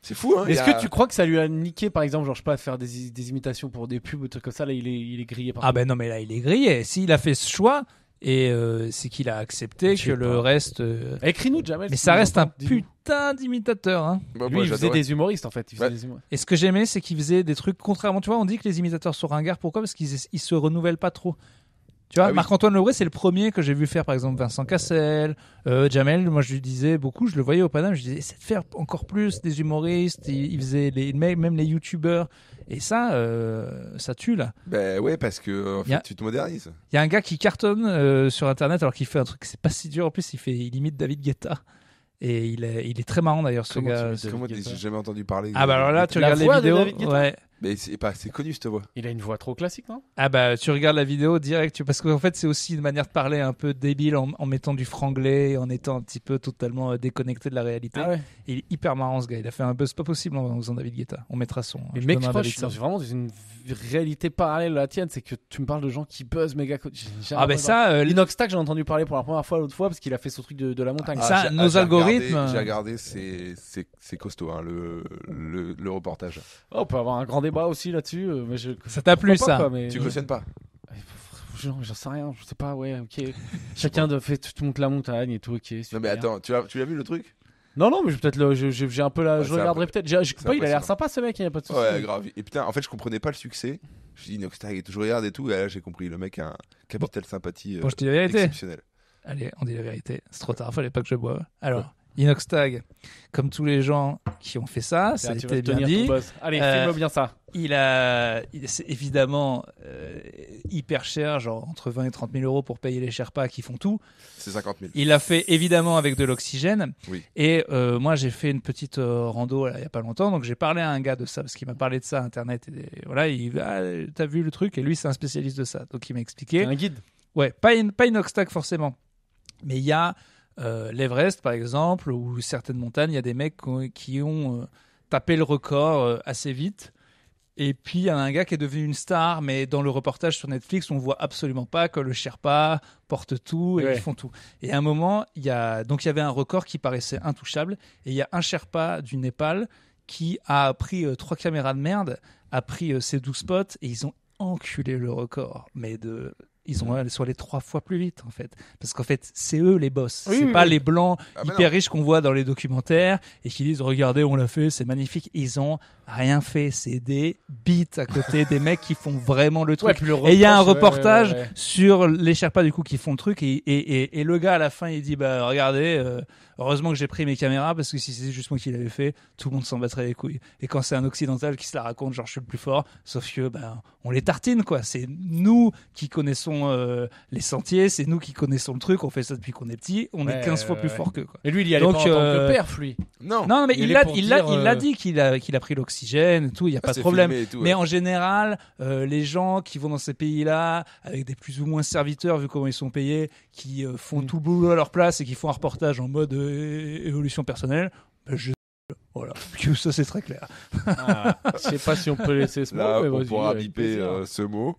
C'est fou, hein. Est-ce que tu crois que ça lui a niqué, par exemple, genre, je sais pas, faire des imitations pour des pubs ou des trucs comme ça, là, il est grillé par Ah ben non, mais là, il est grillé. S'il a fait ce choix, et c'est qu'il a accepté Je sais que le pas. reste. Écris-nous, Jamel. Mais si ça tu reste nous un entends, dis-nous. putain d'imitateur. Hein. Bah, Lui, moi, il faisait j'adorais. des humoristes, en fait. Il faisait Ouais. des humoristes. Et ce que j'aimais, c'est qu'il faisait des trucs contrairement. Tu vois, on dit que les imitateurs sont ringards. Pourquoi? Parce qu'ils se renouvellent pas trop. Tu vois, Ah oui. Marc-Antoine Lebret, c'est le premier que j'ai vu faire, par exemple, Vincent Cassel, Jamel. Moi, je lui disais beaucoup, je le voyais au Paname, je disais, essaie de faire encore plus des humoristes. Il faisait même les youtubeurs. Et ça tue, là. Bah ouais, parce que en Y a- fait, tu te modernises. Il y a un gars qui cartonne sur Internet alors qu'il fait un truc, c'est pas si dur. En plus, il imite David Guetta. Et il est très marrant d'ailleurs, ce Comment tu gars. imites Comment David Guetta. j'ai jamais entendu parler. Ah bah alors là, tu La regardes les voix de vidéos. David Guetta Ouais. Mais c'est connu cette voix. Il a une voix trop classique, non? Ah bah tu regardes la vidéo direct, parce qu'en fait c'est aussi une manière de parler un peu débile en mettant du franglais, en étant un petit peu totalement déconnecté de la réalité. Ah ouais. Il est hyper marrant ce gars, il a fait un buzz pas possible en faisant David Guetta. On mettra son. Mais je mec, donne je un crois que David je suis ça. vraiment dans une réalité parallèle à la tienne, c'est que tu me parles de gens qui buzzent méga. Ah bah ça, Inox Tag, j'en ai entendu parler pour la première fois l'autre fois parce qu'il a fait son truc de la montagne. Ça, nos algorithmes- J'ai regardé, c'est costaud, hein, le reportage. Oh, on peut avoir un grand débat aussi là-dessus. Mais ça t'a plu pourquoi ça pas, quoi, mais- Tu cautionnes pas? J'en sais rien, je sais pas, ouais, ok. Chacun fait tout monte la montagne et tout, ok. Non super. mais attends, tu l'as vu le truc? Non, mais peut-être j'ai un peu la. Ouais, je c'est regarderai impré- peut-être. Je sais c'est pas, il a l'air impressionnant. sympa ce mec, il y a pas de souci. Ouais, grave. Et putain, en fait, je comprenais pas le succès. Je dis Inoxtag et tout, je regarde et tout, et là j'ai compris. Le mec a un capital sympathie Bon, je te dis la vérité. exceptionnel. Allez, on dit la vérité. C'est trop tard, fallait pas que je boive. Alors, Inoxtag, comme tous les gens qui ont fait ça, ça a Tu vas été bien tenir dit. ton buzz. Allez, Euh, filme bien ça. C'est évidemment hyper cher, genre entre 20 et 30 000 euros pour payer les Sherpas qui font tout. C'est 50 000. Il l'a fait évidemment avec de l'oxygène. Oui. Et moi, j'ai fait une petite rando là, il y a pas longtemps. Donc, j'ai parlé à un gars de ça parce qu'il m'a parlé de ça à Internet. Et voilà, t'as vu le truc? Et lui, c'est un spécialiste de ça. Donc, il m'a expliqué. Un guide. Ouais, pas Inoxtag forcément. Mais il y a l'Everest, par exemple, ou certaines montagnes, il y a des mecs qui ont tapé le record assez vite. Et puis, il y a un gars qui est devenu une star, mais dans le reportage sur Netflix, on voit absolument pas que le Sherpa porte tout et Ouais. ils font tout. Et à un moment, il y avait un record qui paraissait intouchable. Et il y a un Sherpa du Népal qui a pris 3 caméras de merde, a pris ses 12 spots et ils ont enculé le record. Ils sont allés 3 fois plus vite, en fait. Parce qu'en fait, c'est eux les boss. Oui, c'est oui, pas oui. les blancs Ah bah hyper non. riches qu'on voit dans les documentaires et qui disent regardez, on l'a fait, c'est magnifique. Ils ont rien fait. C'est des beats à côté des mecs qui font vraiment le truc. Ouais, puis le Et il y a un reproche, reportage ouais. sur les Sherpas du coup qui font le truc et le gars à la fin il dit bah regardez heureusement que j'ai pris mes caméras parce que si c'était juste moi qui l'avais fait tout le monde s'en battrait les couilles et quand c'est un occidental qui se la raconte genre je suis le plus fort sauf que bah, on les tartine quoi, c'est nous qui connaissons les sentiers, c'est nous qui connaissons le truc, on fait ça depuis qu'on est petit, on est 15 fois plus fort qu'eux quoi. Et lui, il y allait Donc, pas en tant euh, que perf, lui. Non. Non mais Il il est l'a pour il dire, l'a dit qu'il a pris l'oxygène et tout, il y a pas de c'est problème. filmé et tout, Mais ouais. en général, les gens qui vont dans ces pays-là, avec des plus ou moins serviteurs, vu comment ils sont payés, qui font tout le boulot à leur place et qui font un reportage en mode évolution personnelle, voilà. Puis ça, c'est très clair. Ah, je sais pas si on peut laisser ce Là, mot, mais on vas-y, pourra avec biper plaisir. ce mot.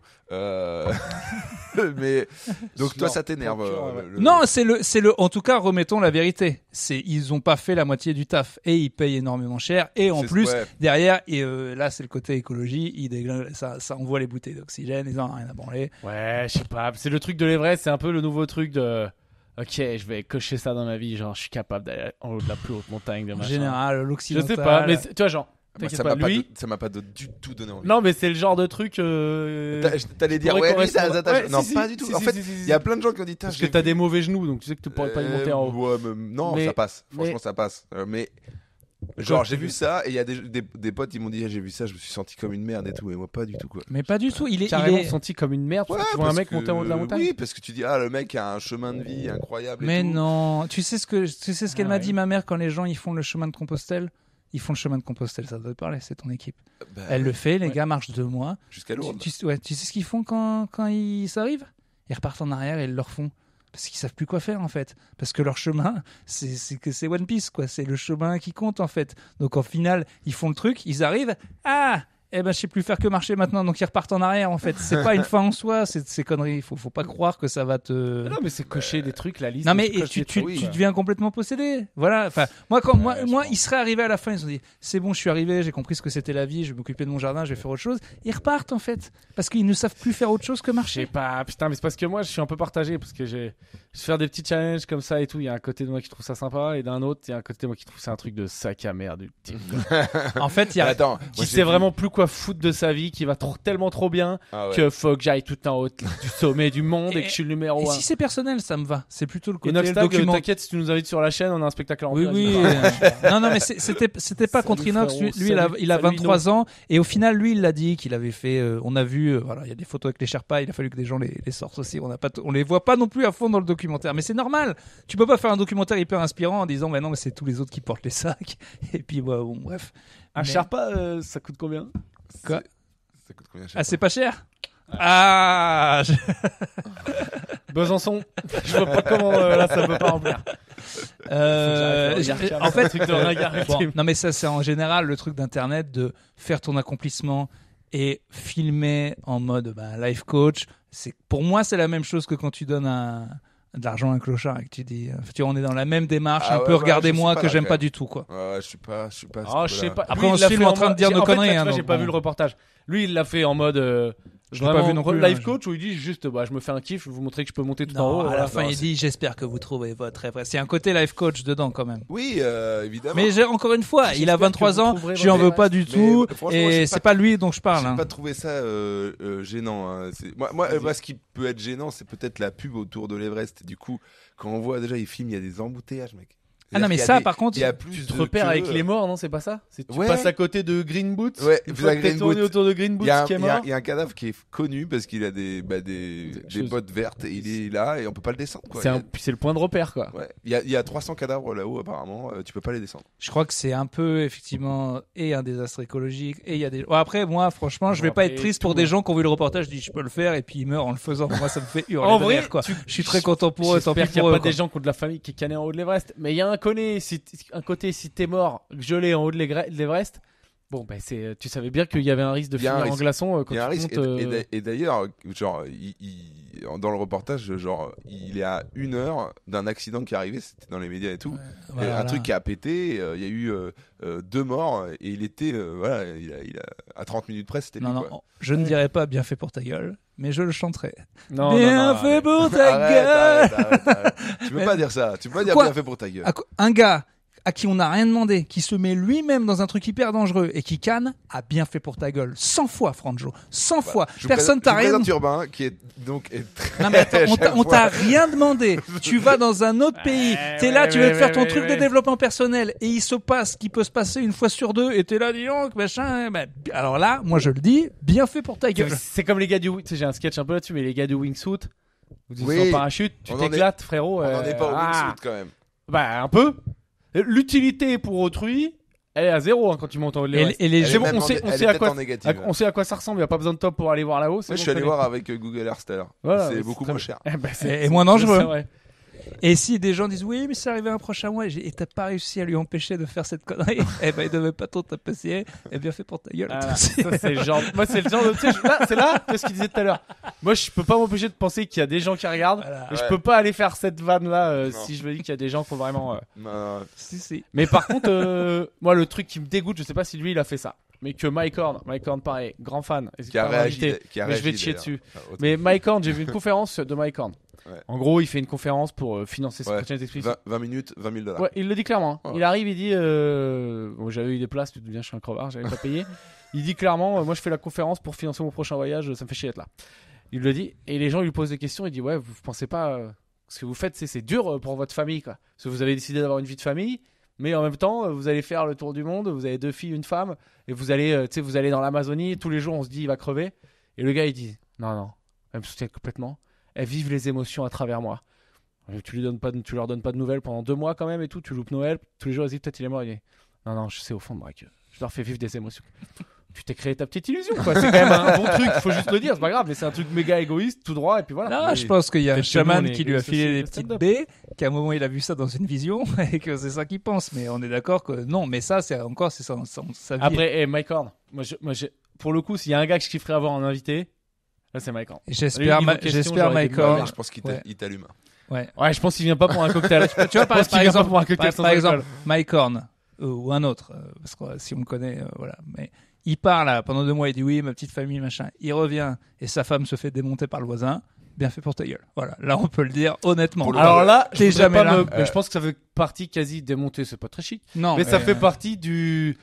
Mais donc toi, Non, ça t'énerve. procure, ouais. Non, c'est le. En tout cas, remettons la vérité. Ils ont pas fait la moitié du taf et ils payent énormément cher. Et en C'est- plus, ouais. derrière, et là, c'est le côté écologie. Ils déglinguent, ça envoie les bouteilles d'oxygène. Ils en ont rien à branler. Ouais, je sais pas. C'est le truc de l'Everest, c'est un peu le nouveau truc de. Ok, je vais cocher ça dans ma vie. Genre, je suis capable d'aller en haut de la plus haute montagne de En machin. général, Je l'occidental. sais pas, mais tu vois, genre, Moi, t'inquiète pas, lui. ça m'a pas du tout donné envie. Non, mais c'est le genre de truc. T'allais dire pourrait ouais, lui, ça, correspondre. Ouais, non, si, pas si, du tout. si, En si, fait, si, si, il y a plein de gens qui ont dit Parce que t'as des mauvais genoux, donc tu sais que tu pourrais pas y monter en haut. Ouais, non, Mais- ça passe. Franchement, mais- ça passe. Mais genre, Quoi, j'ai tu vu veux- ça et il y a des potes, ils m'ont dit, ah, j'ai vu ça, je me suis senti comme une merde et tout. Et moi, pas du tout, quoi. Mais pas du tout. Il Carrément est... senti comme une merde. Ouais, tu vois un parce mec que- monter en haut de la montagne. Oui, parce que tu dis, ah, le mec a un chemin de vie incroyable. Mais et tout. non, tu sais ce qu'elle Ah m'a ouais. dit ma mère quand les gens ils font le chemin de Compostelle. Ils font le chemin de Compostelle, ça doit te parler, c'est ton équipe. Bah, Elle le fait, les Ouais. gars marchent 2 mois. jusqu'à Lourdes. Tu sais ce qu'ils font quand ils arrivent? Ils repartent en arrière et ils le refont. Parce qu'ils savent plus quoi faire en fait. Parce que leur chemin, c'est One Piece quoi. C'est le chemin qui compte en fait. Donc en final, ils font le truc, ils arrivent. Ah, eh ben je sais plus faire que marcher maintenant. Donc ils repartent en arrière en fait. C'est pas une fin en soi, c'est conneries. Faut pas croire que ça va te. Non, mais c'est cocher des trucs, la liste. Non mais coches tu des trucs, tu quoi. deviens complètement possédé. Voilà. Enfin moi je moi pense. ils seraient arrivés à la fin, ils se sont dit c'est bon, je suis arrivé, j'ai compris ce que c'était la vie, je vais m'occuper de mon jardin, je vais faire autre chose. Ils repartent en fait parce qu'ils ne savent plus faire autre chose que Je sais marcher. pas, putain, mais c'est parce que moi je suis un peu partagé parce que je faire des petits challenges comme ça et tout. Il y a un côté de moi qui trouve ça sympa et d'un autre, il y a un côté de moi qui trouve ça un truc de sac à merde ultime. En fait il y a Attends, Qui moi, sait j'ai vu- vraiment plus quoi foutre de sa vie, qui va tellement trop bien Ah ouais. que faut que j'aille tout en haut du sommet du monde et que je suis le numéro Et 1. si c'est personnel, ça me va. C'est plutôt le Et côté Noxtag, document. t'inquiète, si tu nous invites sur la chaîne, on a un spectacle en Oui, direct. oui. non, non, mais c'était pas Salut, contre Inox. frérot, Lui, salut, il a salut, 23 ans. Et au final, lui, il l'a dit qu'il avait fait. On a vu, voilà, il y a des photos avec les Sherpas. Il a fallu que des gens les sortent aussi. On les voit pas non plus à fond dans le documentaire. Mais c'est normal. Tu peux pas faire un documentaire hyper inspirant en disant, mais non, mais c'est tous les autres qui portent les sacs. Et puis, bon, bref. Un Mais- Sherpa, ça coûte combien? Quoi Ça coûte combien, je sais Ah, pas. c'est pas cher? Ah, Besançon, je vois pas comment là ça peut pas remplir. en fait, truc de ringard bon, ultime. non mais ça c'est en général le truc d'internet de faire ton accomplissement et filmer en mode life coach. C'est pour moi c'est la même chose que quand tu donnes de l'argent à un clochard et que tu dis, tu vois, on est dans la même démarche, Ah un ouais, peu ouais, regardez-moi je suis pas que là, j'aime quand pas même. du tout quoi. Ouais, je suis pas. à ce Ah, je sais niveau-là. pas. Après, Lui, on il l'a se filme fait en train de dire nos en fait, conneries, là, tu hein, vois, donc j'ai pas bon. vu le reportage. Lui, il l'a fait en mode. Je l'ai pas vu non plus, life hein, coach où il dit juste je me fais un kiff, je vais vous montrer que je peux monter tout en Non, haut. à voilà. la fin non, il c'est- dit j'espère que vous trouvez votre rêve. C'est un côté life coach dedans quand même. Oui, évidemment. Mais encore une fois, il a J'espère que 23 vous ans, trouverez je lui en votre veux pas rêve. du Mais tout franchement, et j'ai c'est pas- pas lui dont je parle. J'ai hein. pas trouvé ça gênant. Hein. Moi, ce qui peut être gênant, c'est peut-être la pub autour de l'Everest. Du coup, quand on voit déjà, il filme, il y a des embouteillages, mec. Ah non, mais C'est-à-dire qu'il y a ça, des- par contre, il y a plus Tu te de repères queues. avec les morts, non? C'est pas ça? Tu Ouais. passes à côté de Green Boots. Ouais, Une puis fois la que t'es Green tourné Boot. autour de Green Boots Il y, a, qui est il y a- mort. il y a un cadavre qui est connu parce qu'il a des Chose. bottes vertes et il est là et on peut pas le descendre. Quoi. Puis c'est le point de repère, quoi. Ouais. Il y a 300 cadavres là-haut apparemment, tu peux pas les descendre. je crois que c'est un peu, effectivement, et un désastre écologique, et il y a des... Bon, après, moi, franchement, je vais Bon, pas après, être triste tout, pour des hein. gens qui ont vu le reportage, je dis, je peux le faire, et puis ils meurent en le faisant. Moi, ça me fait hurler En de vrai, rire, quoi. tu- Je suis très content pour eux, tant pis J'espère qu'il pour n'y a eux. pas des gens qui ont de la famille qui canent en haut de l'Everest. Mais il y a un côté, si t'es mort, gelé en haut de l'Everest, bon, ben tu savais bien qu'il y avait un risque de Il y a un finir en risque. glaçon quand Il y a un tu risque montes. et d'ailleurs, genre, dans le reportage, genre, il est à 1 heure d'un accident qui est arrivé, c'était dans les médias et tout. Voilà. Un truc qui a pété, il y a eu 2 morts et il était, voilà, à 30 minutes près, c'était lui. Non, quoi. non, je ne dirais pas bien fait pour ta gueule, mais je le chanterai. Non, Bien non, fait mais- pour ta gueule. Arrête. Tu peux Mais- pas dire ça. Tu peux pas dire Quoi bien fait pour ta gueule. Un gars à qui on n'a rien demandé, qui se met lui-même dans un truc hyper dangereux et qui canne, a bien fait pour ta gueule. 100 fois, Franjo. 100 fois. Je vous Personne présente- t'a je vous rien présente Urbain, qui est donc très. Non mais attends, chaque on t'a fois. rien demandé. Tu vas dans un autre pays. T'es là, tu veux te faire ton truc de développement personnel et il se passe ce qui peut se passer une fois sur deux et t'es là, dis donc, machin. Ben, alors là, moi je le dis, bien fait pour ta gueule. C'est comme les gars du. Tu sais, j'ai un sketch un peu là-dessus, mais les gars du Wingsuit, vous dites Oui. en parachute, tu On en est- t'éclates, frérot. On n'en est pas au ah. wingsuit quand même. Bah, un peu. L'utilité pour autrui, elle est à zéro hein, quand tu montes en haut de l'Everest. Et les Elle C'est est bon, même on sait elle est à peut-être quoi- en négative. On sait à quoi ça ressemble, il n'y a pas besoin de top pour aller voir là-haut. Moi, je suis allé voir avec Google Earth tout à l'heure. Voilà, C'est mais beaucoup très moins bien. cher. Eh ben, Et moins dangereux. c'est vrai. Et si des gens disent oui, mais c'est arrivé un prochain mois et t'as pas réussi à lui empêcher de faire cette connerie, eh ben il devait pas trop t'apprécier. Et bien fait pour ta gueule. Ah, ça, c'est le genre. Moi, c'est le genre de. Tu sais, c'est là, c'est ce qu'il disait tout à l'heure. Moi, je peux pas m'empêcher de penser qu'il y a des gens qui regardent. Voilà. Et je Ouais. peux pas aller faire cette vanne là Non. si je me dis qu'il y a des gens qui ont vraiment. Non, Si. Mais par contre, moi, le truc qui me dégoûte, je sais pas si lui il a fait ça, mais que Mike Horn pareil, grand fan, qui a réagi. mais je vais te chier dessus. Autre- Mais Mike Horn, j'ai vu une conférence de Mike Horn. Ouais. En gros, il fait une conférence pour financer ses Ouais. coaching explicite. 20 minutes, $20,000. Ouais, il le dit clairement. hein. Ouais. Il arrive, il dit bon, j'avais eu des places, tu te dis bien, je suis un crevard, j'avais pas payé. Il dit clairement moi je fais la conférence pour financer mon prochain voyage, ça me fait chier d'être là. Il le dit et les gens lui posent des questions, il dit ouais, vous pensez pas ce que vous faites c'est dur pour votre famille quoi. Parce que vous avez décidé d'avoir une vie de famille, mais en même temps vous allez faire le tour du monde, vous avez 2 filles, une femme et vous allez tu sais vous allez dans l'Amazonie, tous les jours on se dit il va crever et le gars il dit non, elle me soutient complètement. Elles vivent les émotions à travers moi. Tu leur donnes pas de nouvelles pendant 2 mois quand même et tout. Tu loupes Noël. Tous les jours, elles disent peut-être il est mort. Il dit non, je sais au fond de moi que je leur fais vivre des émotions. Tu t'es créé ta petite illusion quoi. C'est quand même un bon truc. Faut juste le dire. C'est pas grave. Mais c'est un truc méga égoïste, tout droit et puis voilà. Non, Oui. je pense qu'il y a un Peut-être que nous, chaman on est qui lui a égoïste filé aussi, des le petites stand-up. baies, qu'à un moment il a vu ça dans une vision et que c'est ça qu'il pense. Mais on est d'accord que non, mais ça c'est encore c'est sa vie. Après, Mike Horn. Pour le coup, s'il y a un gars que je kifferais avoir en invité, là c'est Mike Horn. J'espère, Lui, niveau question, j'espère j'aurais Mike été Horn. mal. Je pense qu'il Ouais. t'allume. Ouais. Ouais, je pense qu'il vient pas pour un cocktail. Tu vois, par Je pense qu'il vient pas exemple, pour un cocktail sans par alcool. exemple, Mike Horn ou un autre, parce que si on le connaît, voilà. Mais il part là pendant 2 mois, il dit oui, ma petite famille, machin. Il revient et sa femme se fait démonter par le voisin. Bien fait pour ta gueule. Voilà, là on peut le dire honnêtement. Pour le Alors là, T'es je voudrais jamais pas là. mais je pense que ça fait partie quasi démontée. C'est pas très chic. Non, Mais ça fait partie du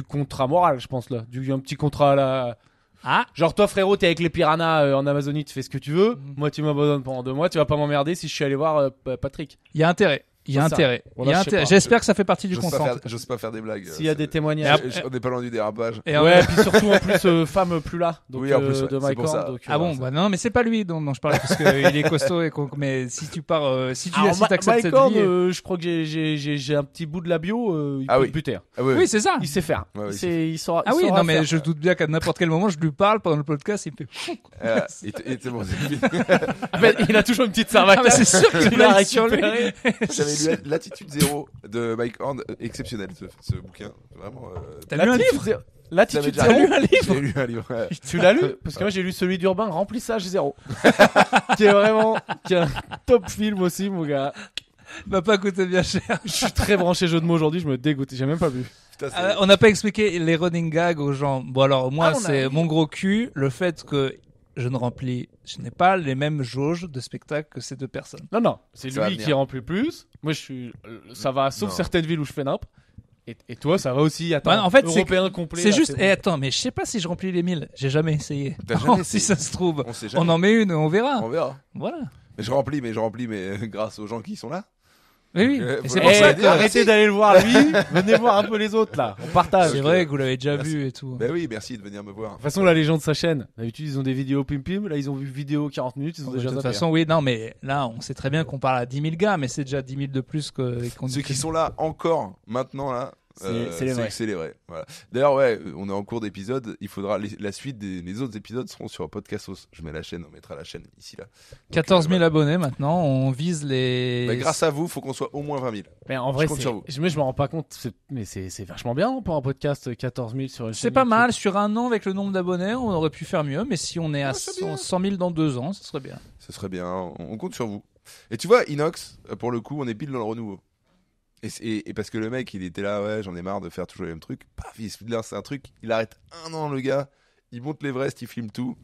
contrat moral, je pense là. Un petit contrat à la. Ah, Genre toi frérot, t'es avec les piranhas en Amazonie, tu fais ce que tu veux. Mhm. Moi tu m'abandonnes pendant 2 mois, tu vas pas m'emmerder si je suis allé voir Patrick. il y a intérêt. Il y a C'est ça. intérêt. Voilà, Il y a je sais intérêt. pas. J'espère que ça fait partie du J'ose contrat. pas faire des blagues. S'il y a des C'est- témoignages. On n'est pas loin du dérapage. Et Ouais, puis surtout en plus femme plus là. Donc, Oui, en plus, ouais, de c'est Mike pour ça. Horn. Donc, Ah bon, bah non, mais c'est pas lui dont je parlais parce qu'il est costaud et mais si tu pars, si tu Alors, acceptes Mike cette Horn, vie, je crois que j'ai un petit bout de la bio, il Ah peut oui. te buter. hein. Ah oui. oui, c'est ça. Il sait faire. Ouais, ouais, Il saura. Ah il oui, saura non, mais faire. je doute bien qu'à n'importe quel moment, je lui parle pendant le podcast, il me fait. Il était bon. Mais il a toujours une petite Ah, mais cervicale. c'est sûr qu'il Il a l'a sur lui. récupéré. J'avais lu Latitude Zéro de Mike Horn, exceptionnel ce bouquin. Vraiment. T'as lu un livre Latitude Latitude J'avais zéro. lu un livre J'ai lu un livre. Ouais. Tu l'as lu? Parce que moi j'ai lu celui d'Urbain, Remplissage zéro. Qui est un top film aussi, mon gars. Va pas coûter bien cher. Je suis très branché jeu de mots aujourd'hui, je me dégoûte. J'ai même pas vu. Putain, c'est- On n'a pas expliqué les running gags aux gens. Bon alors moi Ah, on a- c'est mon gros cul, le fait que je n'ai pas les mêmes jauges de spectacle que ces 2 personnes. Non, c'est Ça va lui venir. qui remplit plus. Moi ça va, sauf Non. certaines villes où je fais nimp. Et toi, ça va aussi. Attends, Ouais, en fait, c'est européen complet. C'est là, juste, bon. attends, mais je sais pas si je remplis les 1000. J'ai jamais essayé. T'as jamais Si essayé. ça se trouve, On sait on jamais. en met une, on verra. On verra. Voilà. Mais je remplis, mais grâce aux gens qui sont là. Oui, oui. Donc, Et c'est voilà. pour Eh, ça que arrêtez d'aller le voir lui, venez voir un peu les autres là. On partage. c'est De vrai que vous l'avez déjà Merci. vu et tout. Ben oui, merci de venir me voir. toute façon, là, les gens de sa chaîne, d'habitude, ils ont des vidéos pim-pim. Là, ils ont vu vidéo 40 minutes, ils ont De déjà toute zappé. façon, oui, non, mais là, on sait très bien qu'on parle à 10 000 gars, mais c'est déjà 10 000 de plus qu'on Ceux qui sont là encore maintenant là, C'est les vrais. c'est les vrais. Voilà. D'ailleurs, ouais, on est en cours d'épisode. Il faudra la suite les autres épisodes seront sur Podcastos. Je mets la chaîne, on mettra la chaîne ici là. Donc, 14 000 voilà. abonnés maintenant. On vise les. Bah, grâce à vous, faut qu'on soit au moins 20 000. Mais en vrai, compte sur vous. je me rends pas compte. Mais c'est vachement bien pour un podcast 14 000 sur une C'est chaîne pas YouTube. mal. Sur un an, avec le nombre d'abonnés, on aurait pu faire mieux. Mais si on est à Ouais, c'est bien. 100 000 dans 2 ans, ce serait bien. Ce serait bien. On compte sur vous. Et tu vois, Inox, pour le coup, on est pile dans le renouveau. Et parce que le mec, il était là, ouais, j'en ai marre de faire toujours les mêmes trucs. Paf, il se lance un truc. Il arrête un an, le gars. Il monte l'Everest, il filme tout.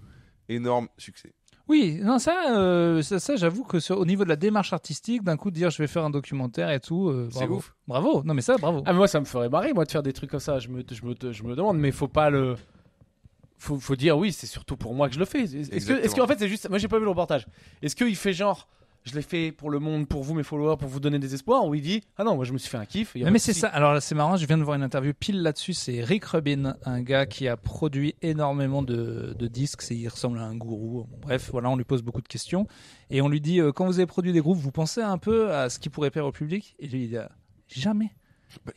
Énorme succès. Oui, non, ça j'avoue que au niveau de la démarche artistique, d'un coup de dire je vais faire un documentaire et tout, C'est bravo. ouf. Bravo. Non, mais ça, bravo. Ah, mais moi, ça me ferait marrer, moi, de faire des trucs comme ça. Je me demande, mais faut pas le. Faut dire oui, c'est surtout pour moi que je le fais. Est-ce qu'en fait c'est juste, moi j'ai pas vu le reportage. Est-ce qu'il fait genre, je l'ai fait pour le monde, pour vous mes followers, pour vous donner des espoirs, ou il dit ah non, moi je me suis fait un kiff. Non, mais c'est ça. Alors c'est marrant, je viens de voir une interview pile là-dessus. C'est Rick Rubin, un gars qui a produit énormément de disques. Il ressemble à un gourou. Bon, bref, voilà, on lui pose beaucoup de questions et on lui dit quand vous avez produit des groupes, vous pensez un peu à ce qui pourrait plaire au public? Et lui il dit jamais.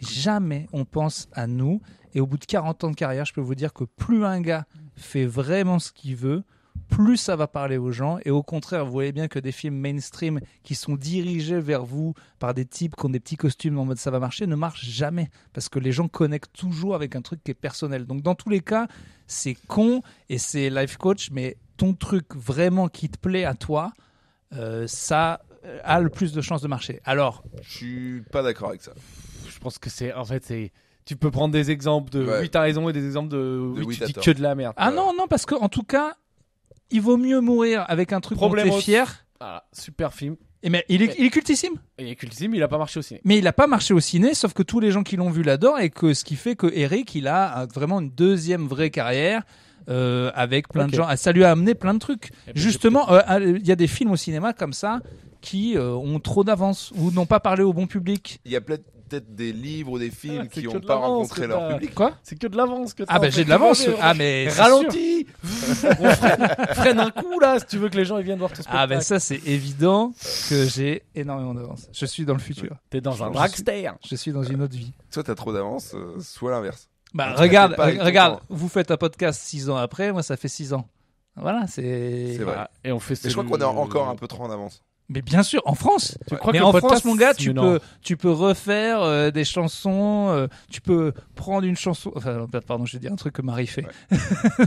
Jamais on pense à nous. Et au bout de 40 ans de carrière, je peux vous dire que plus un gars fait vraiment ce qu'il veut, plus ça va parler aux gens. Et au contraire, vous voyez bien que des films mainstream qui sont dirigés vers vous par des types qui ont des petits costumes en mode ça va marcher ne marchent jamais. Parce que les gens connectent toujours avec un truc qui est personnel. Donc dans tous les cas, c'est con et c'est life coach, mais ton truc vraiment qui te plaît à toi, ça a le plus de chances de marcher. Alors, Je suis pas d'accord avec ça. Je pense que c'est, en fait, c'est. Tu peux prendre des exemples de Ouais. oui t'as raison et des exemples de oui oui, tu t'as dis tort. que de la merde. ah non, parce que en tout cas, il vaut mieux mourir avec un truc dont Problème t'es fier. Ah, super film. Et mais il est cultissime. Et il est cultissime, il a pas marché au ciné. Mais il n'a pas marché au ciné, sauf que tous les gens qui l'ont vu l'adorent et que ce qui fait que Eric, il a vraiment une deuxième vraie carrière avec plein de Ok. gens. Ça lui a amené plein de trucs. Eh ben, Justement, il y a des films au cinéma comme ça qui ont trop d'avance ou n'ont pas parlé au bon public. Il y a peut-être des livres ou des films Ah, c'est qui que n'ont de pas l'avance rencontré que leur t'as. public. Quoi? C'est que de l'avance que t'as. Ah ben en j'ai fait. de l'avance. Tu vois, Ah mais c'est sûr. Ralentis. On freine un coup là si tu veux que les gens ils viennent voir ton spectacle. Ah ben ça c'est évident que j'ai énormément d'avance. Je suis dans le futur. T'es dans un Je dragster. Je suis dans une autre vie. Soit t'as trop d'avance, soit l'inverse. Bah Donc, regarde, ça fait pas avec ton regarde, temps. vous faites un podcast 6 ans après, moi ça fait 6 ans. Voilà, c'est C'est vrai. Ah, et on fait. Mais je crois qu'on est encore un peu trop en avance. Mais bien sûr, en France. Tu crois Mais que en le podcast, France, mon gars, c'est une tu peux refaire des chansons, tu peux prendre une chanson. Enfin, pardon, je vais dire un truc que Marie fait.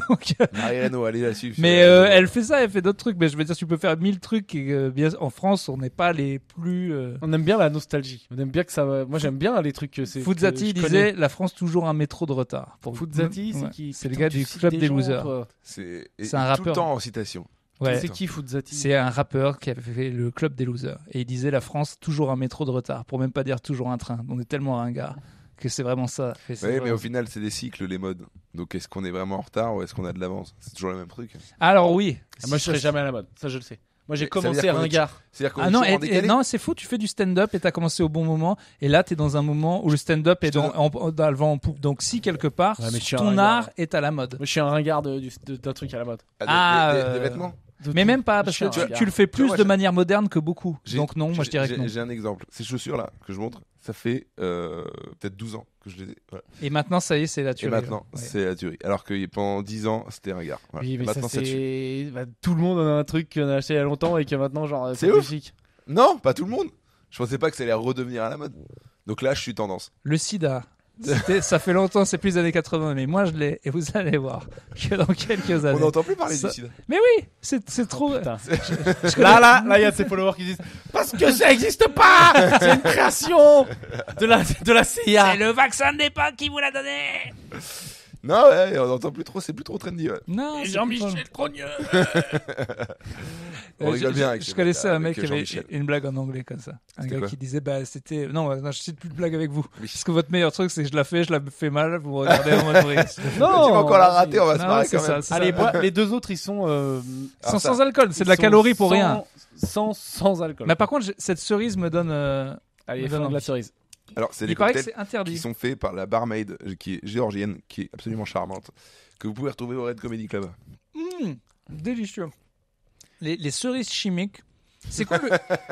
Donc, Marie Reno, allez la suivre. mais elle fait ça, elle fait d'autres trucs. Mais je veux dire, tu peux faire 1000 trucs. Et, bien, en France, on n'est pas les plus. On aime bien la nostalgie. On aime bien que ça. Moi, j'aime bien les trucs que c'est. Fuzzati que je disait connais. la France toujours un métro de retard. Pour Fuzzati, c'est Ouais. qui C'est le Putain, gars tu du cites club des gens, losers. toi. C'est C'est un tout rappeur. le temps en citation. Ouais. C'est qui Fuzzati? C'est un rappeur qui avait fait le club des losers. Et il disait la France, toujours un métro de retard. Pour même pas dire toujours un train. On est tellement ringard que c'est vraiment ça. Et c'est Oui, mais vraiment- au final, c'est des cycles, les modes. Donc, est-ce qu'on est vraiment en retard ou est-ce qu'on a de l'avance? C'est toujours le même truc. Alors oui. Ah, moi, je serai jamais à la mode. Ça, je le sais. Moi, j'ai Mais ça veut commencé dire qu'on est- ringard. C'est-à-dire qu'on Ah est non, toujours en décalé. non, c'est faux, tu fais du stand-up et t'as commencé au bon moment, et là t'es dans un moment où le stand-up est dans le vent en poupe. Donc si quelque part, Ouais, mais je suis un ton ringard. art est à la mode. Moi, je suis un ringard d'un truc à la mode. Ah, des Ah, vêtements. Mais même pas, parce Je suis que un tu ringard. le fais plus Moi, de j'ai- manière moderne que beaucoup. J'ai- Donc non, moi je dirais que non. J'ai un exemple. Ces chaussures-là que je montre, ça fait peut-être 12 ans que je les ai. Voilà. Et maintenant, ça y est, c'est la Et tuerie. maintenant, Ouais. c'est la tuerie. Alors que pendant 10 ans, c'était un gars. Voilà. Oui, mais Maintenant, ça, tue. c'est. Bah, tout le monde en a un truc qu'on a acheté il y a longtemps et que maintenant, genre, C'est ouf. magnifique. Non, pas tout le monde. Je pensais pas que ça allait redevenir à la mode. Donc là, je suis tendance. Le sida. Ça fait longtemps, c'est plus des années 80, mais moi je l'ai, et vous allez voir que dans quelques On années. n'entend plus parler Ça- du sida. Mais oui, c'est trop. Putain. Je connais- Là, il y a ces followers qui disent parce que ça existe pas. C'est une création de la CIA. C'est le vaccin de l'époque qui vous l'a donné. Non, ouais, on n'entend plus trop. C'est plus trop trendy. Ouais. Non, c'est Jean-Michel Crogneux. On rigole bien avec je les- connaissais un mec avec qui avait Jean-Michel. une blague en anglais comme ça. Un C'était gars quoi qui disait bah c'était non, je cite plus de blague avec vous. Oui. Parce que votre meilleur truc c'est que je la fais mal, vous me regardez en mode oui. Tu vas encore la rater, on va se Non, marrer c'est quand ça, même. c'est Allez, ça. les deux autres, ils sont Alors sans ça, alcool, c'est de la ils sont calorie pour sans- rien. sans alcool. Mais par contre, cette cerise me donne Allez, Me donne flingue la envie. cerise. Alors, c'est des Il paraît que cocktails c'est interdit. qui sont faits par la barmaid, qui est géorgienne, qui est absolument charmante, que vous pouvez retrouver au Red Comedy Club. Délicieux. Les cerises chimiques. C'est quoi le...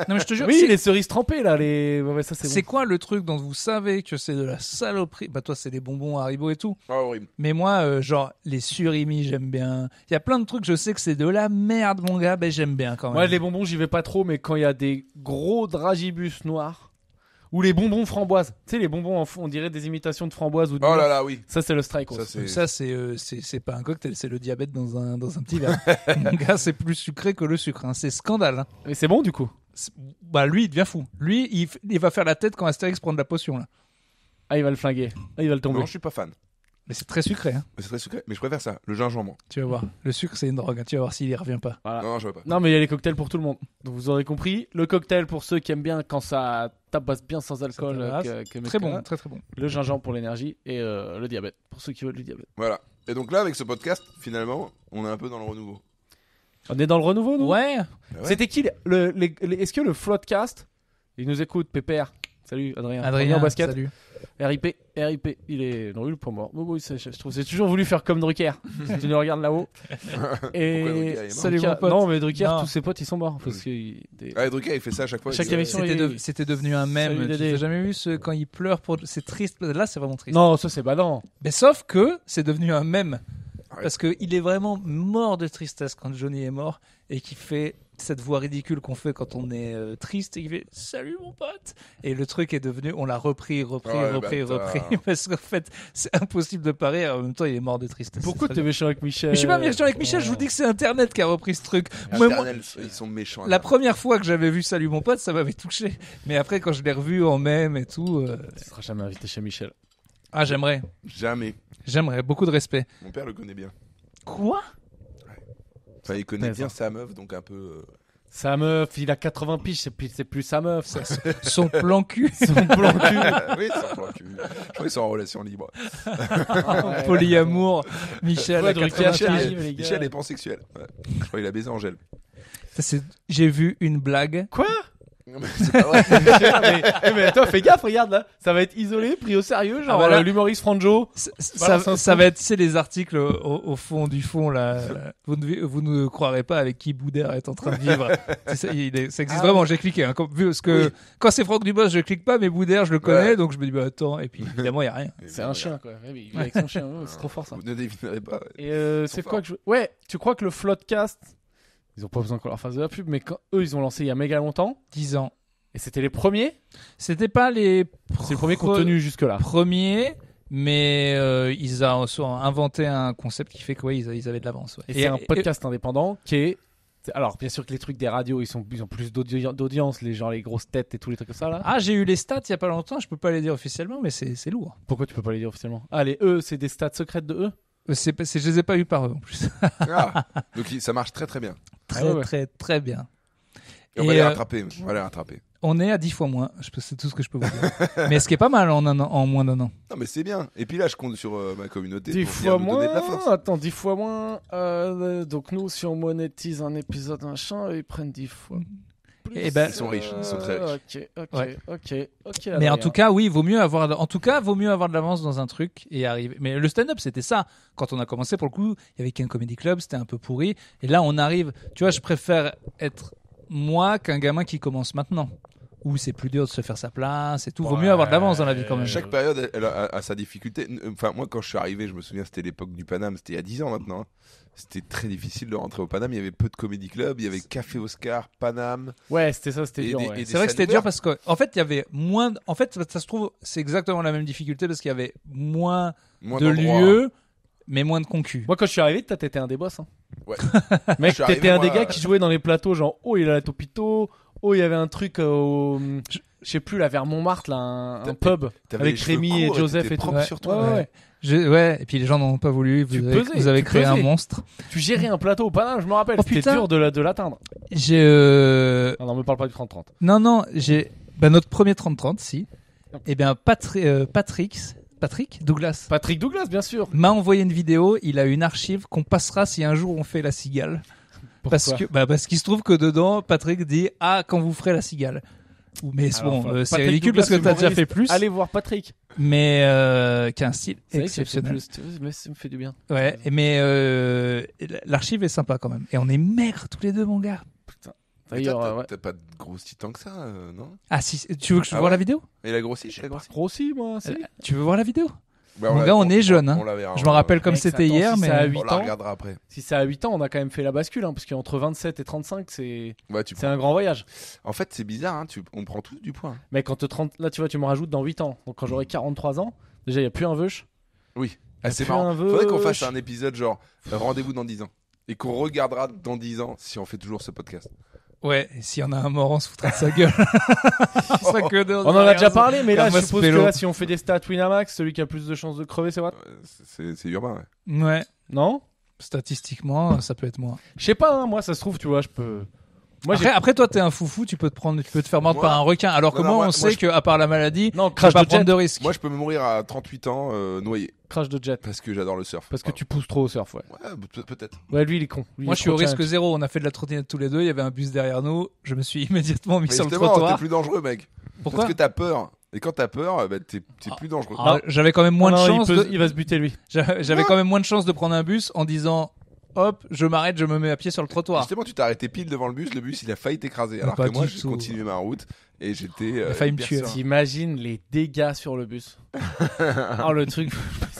Non mais je te jure, Oui, c'est- les cerises trempées là, ouais, ça c'est c'est bon. quoi le truc dont vous savez que c'est de la saloperie? Bah toi c'est les bonbons Haribo et tout. Ah, horrible. Mais moi, genre les surimi j'aime bien. Il y a plein de trucs, je sais que c'est de la merde mon gars, mais j'aime bien quand même. Moi, les bonbons, j'y vais pas trop, mais quand il y a des gros dragibus noirs ou les bonbons framboises, tu sais, les bonbons, on dirait des imitations de framboises ou de Oh mûres. là là, oui. Ça, c'est le strike. Ça, aussi. c'est... Ça c'est pas un cocktail, c'est le diabète dans un petit verre. Mon gars, c'est plus sucré que le sucre, hein. C'est scandale. Hein. Mais c'est bon du coup. Bah lui il devient fou. Lui il va faire la tête quand Astérix prend de la potion là. Ah, il va le flinguer. Ah, il va le tomber. Non, je suis pas fan. Mais c'est très sucré, hein. Mais c'est très sucré. Mais je préfère ça, le gingembre. Tu vas voir. Le sucre c'est une drogue, hein. Tu vas voir s'il y revient pas. Voilà. Non, je veux pas. Non, mais il y a les cocktails pour tout le monde. Donc vous aurez compris. Le cocktail pour ceux qui aiment bien quand ça tabasse bien sans alcool. tabasse. Que Très bon, Mezcala. très très bon. Le gingembre pour l'énergie et le diabète. Pour ceux qui veulent du diabète. Voilà. Et donc là, avec ce podcast, finalement, on est un peu dans le renouveau. On est dans le renouveau, nous Ouais. Ah ouais. C'était qui est-ce que le Floodcast, il nous écoute, Pépère? Salut Adrien. Adrien, En basket. salut. RIP, il est non, il est pas mort. Oui, je trouve j'ai toujours voulu faire comme Drucker. Si tu nous regardes là-haut. Pourquoi Drucker, il Et est mort Salut, Drucker- mon pote. non, mais Drucker, Non. tous ses potes, ils sont morts parce que Ah, Drucker, il fait ça à chaque fois. Chaque il dit, émission, C'était devenu un mème. Salut, Tu Dédé. l'as jamais vu quand il pleure pour. C'est triste. Là, c'est vraiment triste. Non, ça c'est badant. Mais sauf que c'est devenu un mème. Arrête. Parce qu'il est vraiment mort de tristesse quand Johnny est mort et qu'il fait cette voix ridicule qu'on fait quand on est triste et il fait salut mon pote et le truc est devenu on l'a repris Ouais, bâtard. parce qu'en fait c'est impossible de pas rire et en même temps il est mort de tristesse. Pourquoi C'est t'es très- méchant avec Michel? Mais je suis pas méchant avec Michel, je vous dis que c'est Internet qui a repris ce truc. Moi, Internet, ils sont méchants. la première fois que j'avais vu Salut mon pote, ça m'avait touché. Mais après, quand je l'ai revu en mème et tout, Tu seras jamais invité chez Michel. ah j'aimerais, Jamais. beaucoup de respect. Mon père le connaît bien. Quoi? Enfin, il connaît Never. bien sa meuf, donc un peu. Sa meuf, il a 80 piges, c'est plus sa meuf. Son plan cul, Son plan cul. oui, c'est un cul. Je crois qu'ils sont en relation libre. polyamour, Michel Ouais, à Drucker, 80 Michel, piges. arrive, les gars. Michel est pansexuel. Ouais. Je crois qu'il a baisé Angèle. J'ai vu une blague. Quoi? Non, mais c'est pas vrai. mais attends, fais gaffe, regarde là. Ça va être isolé, pris au sérieux, genre Ah bah là- l'humoriste Franjo. Voilà, Ça va être, tu sais, les articles au fond du fond, là. Vous ne croirez pas avec qui Boudère est en train de vivre. Ça existe Ah vraiment, ouais. j'ai cliqué. Hein, parce que quand c'est Franck Dubos, je clique pas, mais Boudère, je le connais, Ouais. donc je me dis, bah attends, et puis évidemment, il n'y a rien. C'est un chien quoi. Ouais, il vit avec son chien, ouais, c'est trop fort ça. Vous ne devinerez pas. ouais. Et Ils c'est sont quoi que je... Ouais, tu crois que le Floodcast, ils ont pas besoin qu'on leur fasse de la pub, mais quand eux ils ont lancé il y a méga longtemps, 10 ans. et c'était les premiers, C'était pas les c'est le premier contenu jusque là. premiers, mais ils ont inventé un concept qui fait que ouais, ils avaient de l'avance. Ouais. Et c'est un podcast indépendant qui est... Alors bien sûr que les trucs des radios ils ont plus d'audience, les gens les grosses têtes et tous les trucs comme ça là. Ah, j'ai eu les stats il y a pas longtemps, je peux pas les dire officiellement, mais c'est lourd. Pourquoi tu peux pas les dire officiellement? Ah les eux, c'est des stats secrètes de eux? Je les ai pas eu par eux en plus. Ah. Donc ça marche très très bien. Très, ouais. très, très bien. Et on va les Et, rattraper. On va les rattraper. On est à 10 fois moins, c'est tout ce que je peux vous dire. Mais ce qui est pas mal en moins d'un an. Non, mais c'est bien. Et puis là, je compte sur ma communauté 10 pour fois venir nous donner de la moins. force. Attends, 10 fois moins. Donc nous, si on monétise un épisode machin, eux, ils prennent 10 fois. Plus. Eh ben- Ils sont riches, ils sont très riches. Ok, Ouais. ok. Mais en tout cas, oui, vaut mieux avoir de l'avance dans un truc et arriver. Mais le stand-up, c'était ça. Quand on a commencé, pour le coup, il y avait qu'un comedy club, c'était un peu pourri. Et là, on arrive. Tu vois, je préfère être moi qu'un gamin qui commence maintenant. Où c'est plus dur de se faire sa place et tout. Vaut mieux avoir de l'avance dans la vie quand même. Chaque période, elle a sa difficulté. Enfin, moi, quand je suis arrivé, je me souviens, c'était l'époque du Paname. C'était il y a 10 ans maintenant. Hein. C'était très difficile de rentrer au Paname. Il y avait peu de comédie club. Il y avait Café Oscar, Paname. Ouais, c'était ça, c'était Et dur. des- ouais. et C'est vrai que c'était scènes dur ouvertes. parce qu'en fait, il y avait moins. En fait, ça se trouve, c'est exactement la même difficulté parce qu'il y avait moins Moins de d'endroits. lieux, mais moins de concus. Moi, quand je suis arrivé, t'étais un des boss. Hein. Ouais. Mec, Je suis arrivé, t'étais un moi, des gars qui jouait dans les plateaux, genre, oh, il a la Topito. Oh, il y avait un truc au. Je sais plus, là, vers Montmartre, là, un pub. T'avais Avec les cheveux Rémi et courts Joseph t'étais et tout. propre Ouais. sur toi. Ouais, ouais. Ouais, et puis les gens n'en ont pas voulu. Tu Vous pesais, avez tu créé un pesais. monstre. Tu gérais un plateau au Paname, je me rappelle. Oh, C'était putain. dur de l'atteindre. J'ai. Non, me parle pas du 30-30. Non, j'ai. Bah, notre premier 30-30, si. Eh bien, Patrick Douglas Patrick Douglas, bien sûr. m'a envoyé une vidéo. Il a une archive qu'on passera si un jour on fait la cigale. Parce qu'il se trouve que dedans, Patrick dit quand vous ferez la cigale. Mais Alors, bon, c'est Patrick ridicule Douglas, parce que t'as déjà humoriste. fait plus. Allez voir Patrick. Mais qui a un style C'est vrai que j'ai fait exceptionnel. plus. Tu vois, mais ça me fait du bien. Ouais, mais l'archive est sympa quand même. Et on est maigres tous les deux, mon gars. Putain. Mais D'ailleurs, toi, ouais. t'as pas grossi tant que ça, non? Ah si, tu veux que je Ah vois ouais la vidéo? Et la grossi, je l'ai grossi. Grossi, moi. Si. Tu veux voir la vidéo? Bah, Mon gars, on est jeune, hein. On la verra, Je me rappelle comme Mec, c'était attends, hier, si mais ça a On 8 la ans. regardera après. Si ça a 8 ans, on a quand même fait la bascule, parce qu'entre 27 et 35, c'est Ouais, c'est un grand voyage. En fait, c'est bizarre, hein, on prend tous du poids. Mais quand te 30, là, tu vois, tu me rajoutes dans 8 ans. Donc quand j'aurai 43 ans, déjà, il n'y a plus un veuche. Oui. Y a C'est plus marrant. un Faudrait qu'on veuche. fasse un épisode genre rendez-vous dans 10 ans. Et qu'on regardera dans 10 ans si on fait toujours ce podcast. ouais, et s'il y en a un mort, on se foutra de sa gueule. Il sera que deux, On en a déjà parlé, mais là, je Carlos suppose que Pello. là, si on fait des stats Winamax, celui qui a plus de chances de crever, c'est what? C'est urbain, ouais. Ouais, Non? statistiquement, ça peut être moi. Je sais pas, hein, moi, ça se trouve, tu vois, je peux. Moi, Après, toi, t'es un foufou, tu peux te faire mordre Moi- par un requin. Alors que Non, non, moi, moi- on moi, sait je- qu'à part la maladie, Non, je vais crash pas de prendre jet. de risques. Moi, je peux me mourir à 38 ans noyé. Crash de jet. Parce que j'adore le surf. Parce que tu pousses trop au surf, ouais. Ouais, peut-être. Ouais, lui, il est con. Lui, Moi, il je est suis au trop risque challenge. zéro. On a fait de la trottinette tous les deux. Il y avait un bus derrière nous. Je me suis immédiatement mis Mais sur le justement, t'es trottoir. plus dangereux, mec. Pourquoi Parce que t'as peur. Et quand t'as peur, bah, t'es plus dangereux. Ah, j'avais quand même moins de Non, chance. il va se buter, lui. J'avais quand même moins de chance de prendre un bus en disant hop, je m'arrête, je me mets à pied sur le trottoir. Justement, tu t'es arrêté pile devant le bus il a failli t'écraser. Alors pas que moi, du j'ai tout. continué ma route et j'étais. Il a failli me hyper tuer. serein. T'imagines les dégâts sur le bus. Oh, le truc,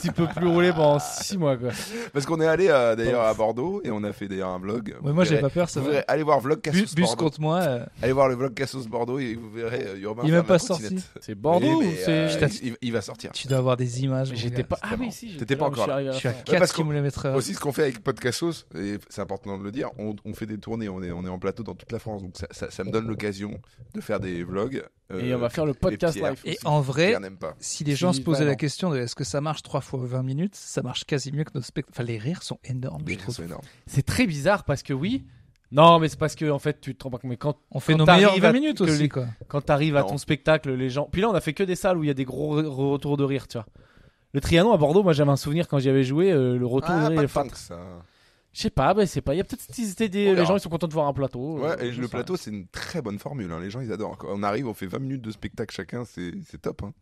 il peut plus rouler pendant 6 mois, quoi. Parce qu'on est allé d'ailleurs à Bordeaux et on a fait d'ailleurs un vlog. Ouais, Vous moi, j'ai verrez- pas peur. Ça Vous va. verrez, allez voir vlog Cassos Bus Bordeaux. contre moi. Allez voir le vlog Cassos Bordeaux et vous verrez Urbain. Il est faire même de la pas sorti. trottinette. C'est Bordeaux Oui, ou mais, c'est. il va sortir. Tu dois avoir des images. Mais mon j'étais gars. pas. Ah c'était oui, marrant. si. T'étais pas encore là. arrivé à Je suis à la fin. 4 parce qu'on- km/h. Aussi, ce qu'on fait avec Podcastos, et c'est important de le dire, on fait des tournées, on est en plateau dans toute la France, donc ça me donne l'occasion de faire des vlogs. Et on va faire le podcast Pierre live. Et aussi. en vrai, Pierre n'aime pas. si les gens Si, se posaient bah, la non. question de est-ce que ça marche 3 fois 20 minutes, ça marche quasi mieux que nos spectacles. Enfin, les rires sont énormes, Les je rires trouve. sont énormes. C'est très bizarre parce que oui. Non, mais c'est parce que en fait, tu te rends pas compte. Mais quand On fait Quand nos meilleures t'arrives 20 à- minutes que aussi, les- quoi. t'arrives à Non. ton spectacle, les gens. Puis là, on a fait que des salles où il y a des gros retours de rire, tu vois. Le Trianon à Bordeaux, moi j'avais un souvenir quand j'y avais joué, le retour de Ah, rire pas est de tant fat. que ça. Je sais pas, bah, c'est pas. Il y a peut-être cette idée, On les verra. gens ils sont contents de voir un plateau. Ouais, et je le sais plateau, c'est une très bonne formule. Hein. Les gens, ils adorent. Quand on arrive, on fait 20 minutes de spectacle chacun, c'est top. Hein.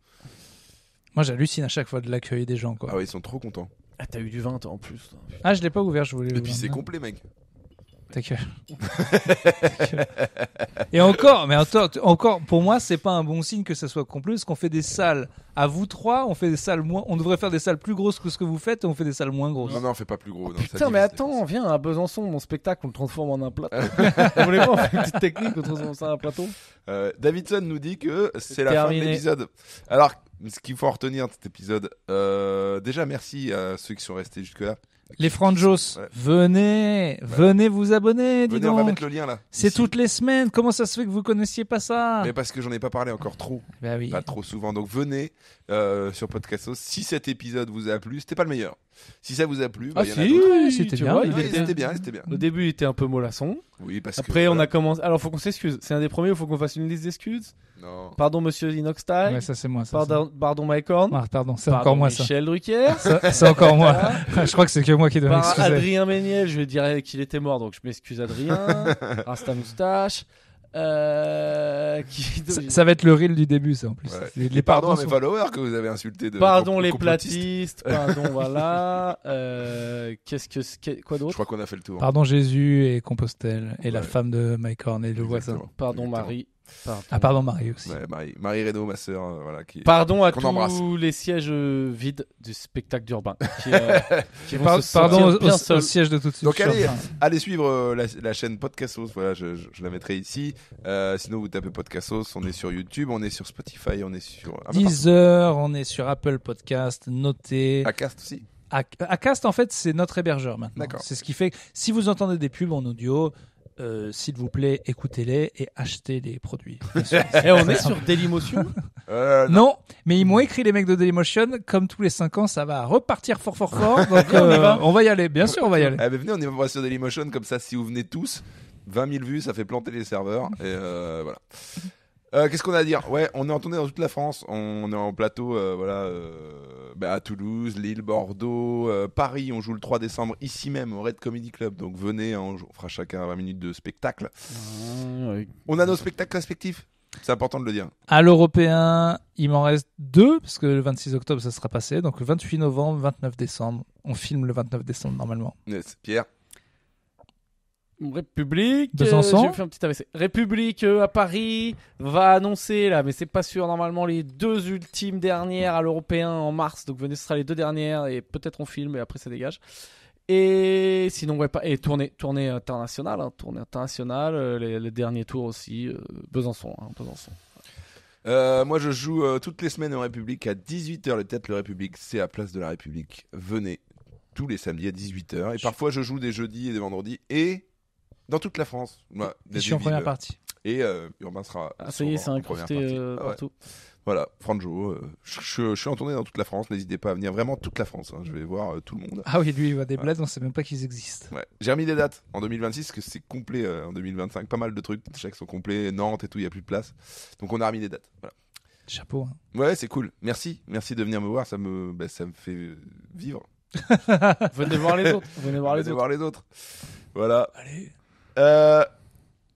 Moi, j'hallucine à chaque fois de l'accueil des gens, quoi. Ah ouais, ils sont trop contents. Ah, t'as eu du vin, toi, en plus. toi. Ah, je l'ai pas ouvert, je voulais Et puis l'ouvrir. c'est Non. complet, mec. Ta gueule. Ta gueule. Et encore, mais encore, pour moi, c'est pas un bon signe que ça soit complet, parce qu'on fait des salles. À vous trois, on fait des salles moins. On devrait faire des salles plus grosses que ce que vous faites, et on fait des salles moins grosses. Non, non, fais pas plus gros. non, ça Putain, mais divise. attends, viens à Besançon, mon spectacle, on le transforme en un plateau. Vous voulez pas, on fait une petite technique, on transforme ça en un plateau. Davidson nous dit que c'est la fin de terminé. l'épisode. Alors, ce qu'il faut en retenir de cet épisode, déjà merci à ceux qui sont restés jusque-là. Les Franjos, Ouais. venez vous abonner, dis Venez, on va donc. mettre le lien là. C'est ici. toutes les semaines. Comment ça se fait que vous connaissiez pas ça? Mais parce que j'en ai pas parlé encore trop, Bah oui. pas trop souvent. Donc venez sur Podcastos. Si cet épisode vous a plu, c'était pas le meilleur. Si ça vous a plu, bah, Ah il y en a si, d'autres. c'était tu bien. vois, Ouais, il était- c'était bien, c'était bien. Au début, il était un peu mollasson. Oui, parce Après, que, on a voilà. commencé. Alors, faut qu'on s'excuse. C'est un des premiers où il faut qu'on fasse une liste d'excuses. Non. Pardon, monsieur Inoxtyle. Ouais, ça c'est moi. Ça, Pardon, Mike Horn. Ah, pardon, c'est Pardon, encore moi ça. Michel Drucker. C'est encore moi. Je crois que c'est que moi qui dois Par m'excuser. Adrien Méniel, je vais dire qu'il était mort, donc je m'excuse Adrien. Rasta Moustache. Ça va être le reel du début, ça en plus. Ouais. Les Et pardon à pardons mes sont- followers que vous avez insulté de Pardon les complotistes. platistes, pardon voilà. Quoi Je d'autre? crois qu'on a fait le tour. Pardon Jésus et Compostelle et la Ouais. femme de Mike Horn et le voisin. Exactement. Pardon Exactement. Marie. Ah pardon Marie aussi. Ouais, Marie Reno, ma sœur, voilà, qui. Pardon à Qu'on tous embrasse. les sièges vides du spectacle d'urbain qui vont se Pardon sentir au, bien au seuls. siège de tout de suite. Donc je suis allez, enfin- allez suivre la chaîne Podcastos, voilà, je la mettrai ici. Sinon vous tapez Podcastos, on est sur YouTube, on est sur Spotify, on est sur Deezer, on est sur Apple Podcast, notez. Acast aussi. Acast en fait c'est notre hébergeur maintenant. D'accord. C'est ce qui fait que si vous entendez des pubs en audio, s'il vous plaît écoutez-les et achetez les produits. Et on est sur Dailymotion. Non, mais ils m'ont écrit les mecs de Dailymotion, comme tous les 5 ans, ça va repartir fort. Donc Viens, on y va. on va y aller, bien sûr, on va y aller. Eh ben venez, on y va sur Dailymotion, comme ça si vous venez tous, 20 000 vues, ça fait planter les serveurs. Et voilà. Qu'est-ce qu'on a à dire? Ouais, on est en tournée dans toute la France. On est en plateau, voilà, à Toulouse, Lille, Bordeaux, Paris. On joue le 3 décembre ici même au Red Comedy Club. Donc venez, on fera chacun 20 minutes de spectacle. On a nos spectacles respectifs. C'est important de le dire. À l'européen, il m'en reste 2, parce que le 26 octobre, ça sera passé. Donc le 28 novembre, 29 décembre. On filme le 29 décembre, normalement. Yes. Pierre. République, Besançon. j'ai fait un petit AVC. République à Paris va annoncer là, mais c'est pas sûr normalement les 2 ultimes dernières à l'européen en mars. Donc venez, ce sera les 2 dernières et peut-être on filme et après ça dégage. Et sinon ouais pas et tournée internationale, les derniers tours aussi Besançon. Moi, je joue toutes les semaines en République à 18h. Le théâtre Le République, c'est à Place de la République. Venez tous les samedis à 18h. Et parfois, je joue des jeudis et des vendredis. Et dans toute la France. Moi, Je suis en première partie. Et Urbain sera. Ah ça y est, c'est en première incrusté partie. Ah ouais. partout. Voilà, Franjo. Je suis en tournée dans toute la France. N'hésitez pas à venir, vraiment toute la France. Hein. Je vais voir tout le monde. Ah oui, lui, il voit des bleds, on sait même pas qu'ils existent. Ouais. J'ai remis des dates en 2026 parce que c'est complet en 2025. Pas mal de trucs. Chaque sont complets. Nantes et tout, il n'y a plus de place. Donc on a remis des dates. Voilà. Chapeau. Hein. Ouais, c'est cool. Merci de venir me voir. Ça me fait vivre. Venez voir les autres. Venez voir les autres. Voilà. Allez, Euh,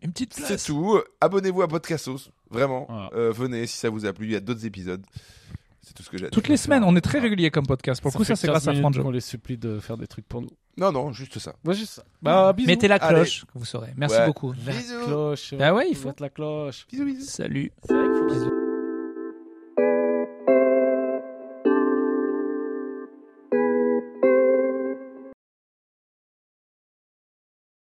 une petite place. c'est tout. Abonnez-vous à Podcastos. Vraiment. Voilà. Venez si ça vous a plu. Il y a d'autres épisodes. C'est tout ce que j'ai à dire. Toutes les semaines, on est très régulier comme podcast. Pour le coup, ça, c'est grâce à Franjo. On les supplie de faire des trucs pour nous. Non, juste ça. Moi juste ça. Bah bisous. Mettez la Allez. cloche, que vous saurez. Merci Ouais. beaucoup. La Bisous. cloche. Ah ouais, il faut. Mettre la cloche. Bisous. Salut. C'est vrai qu'il faut- Bisous.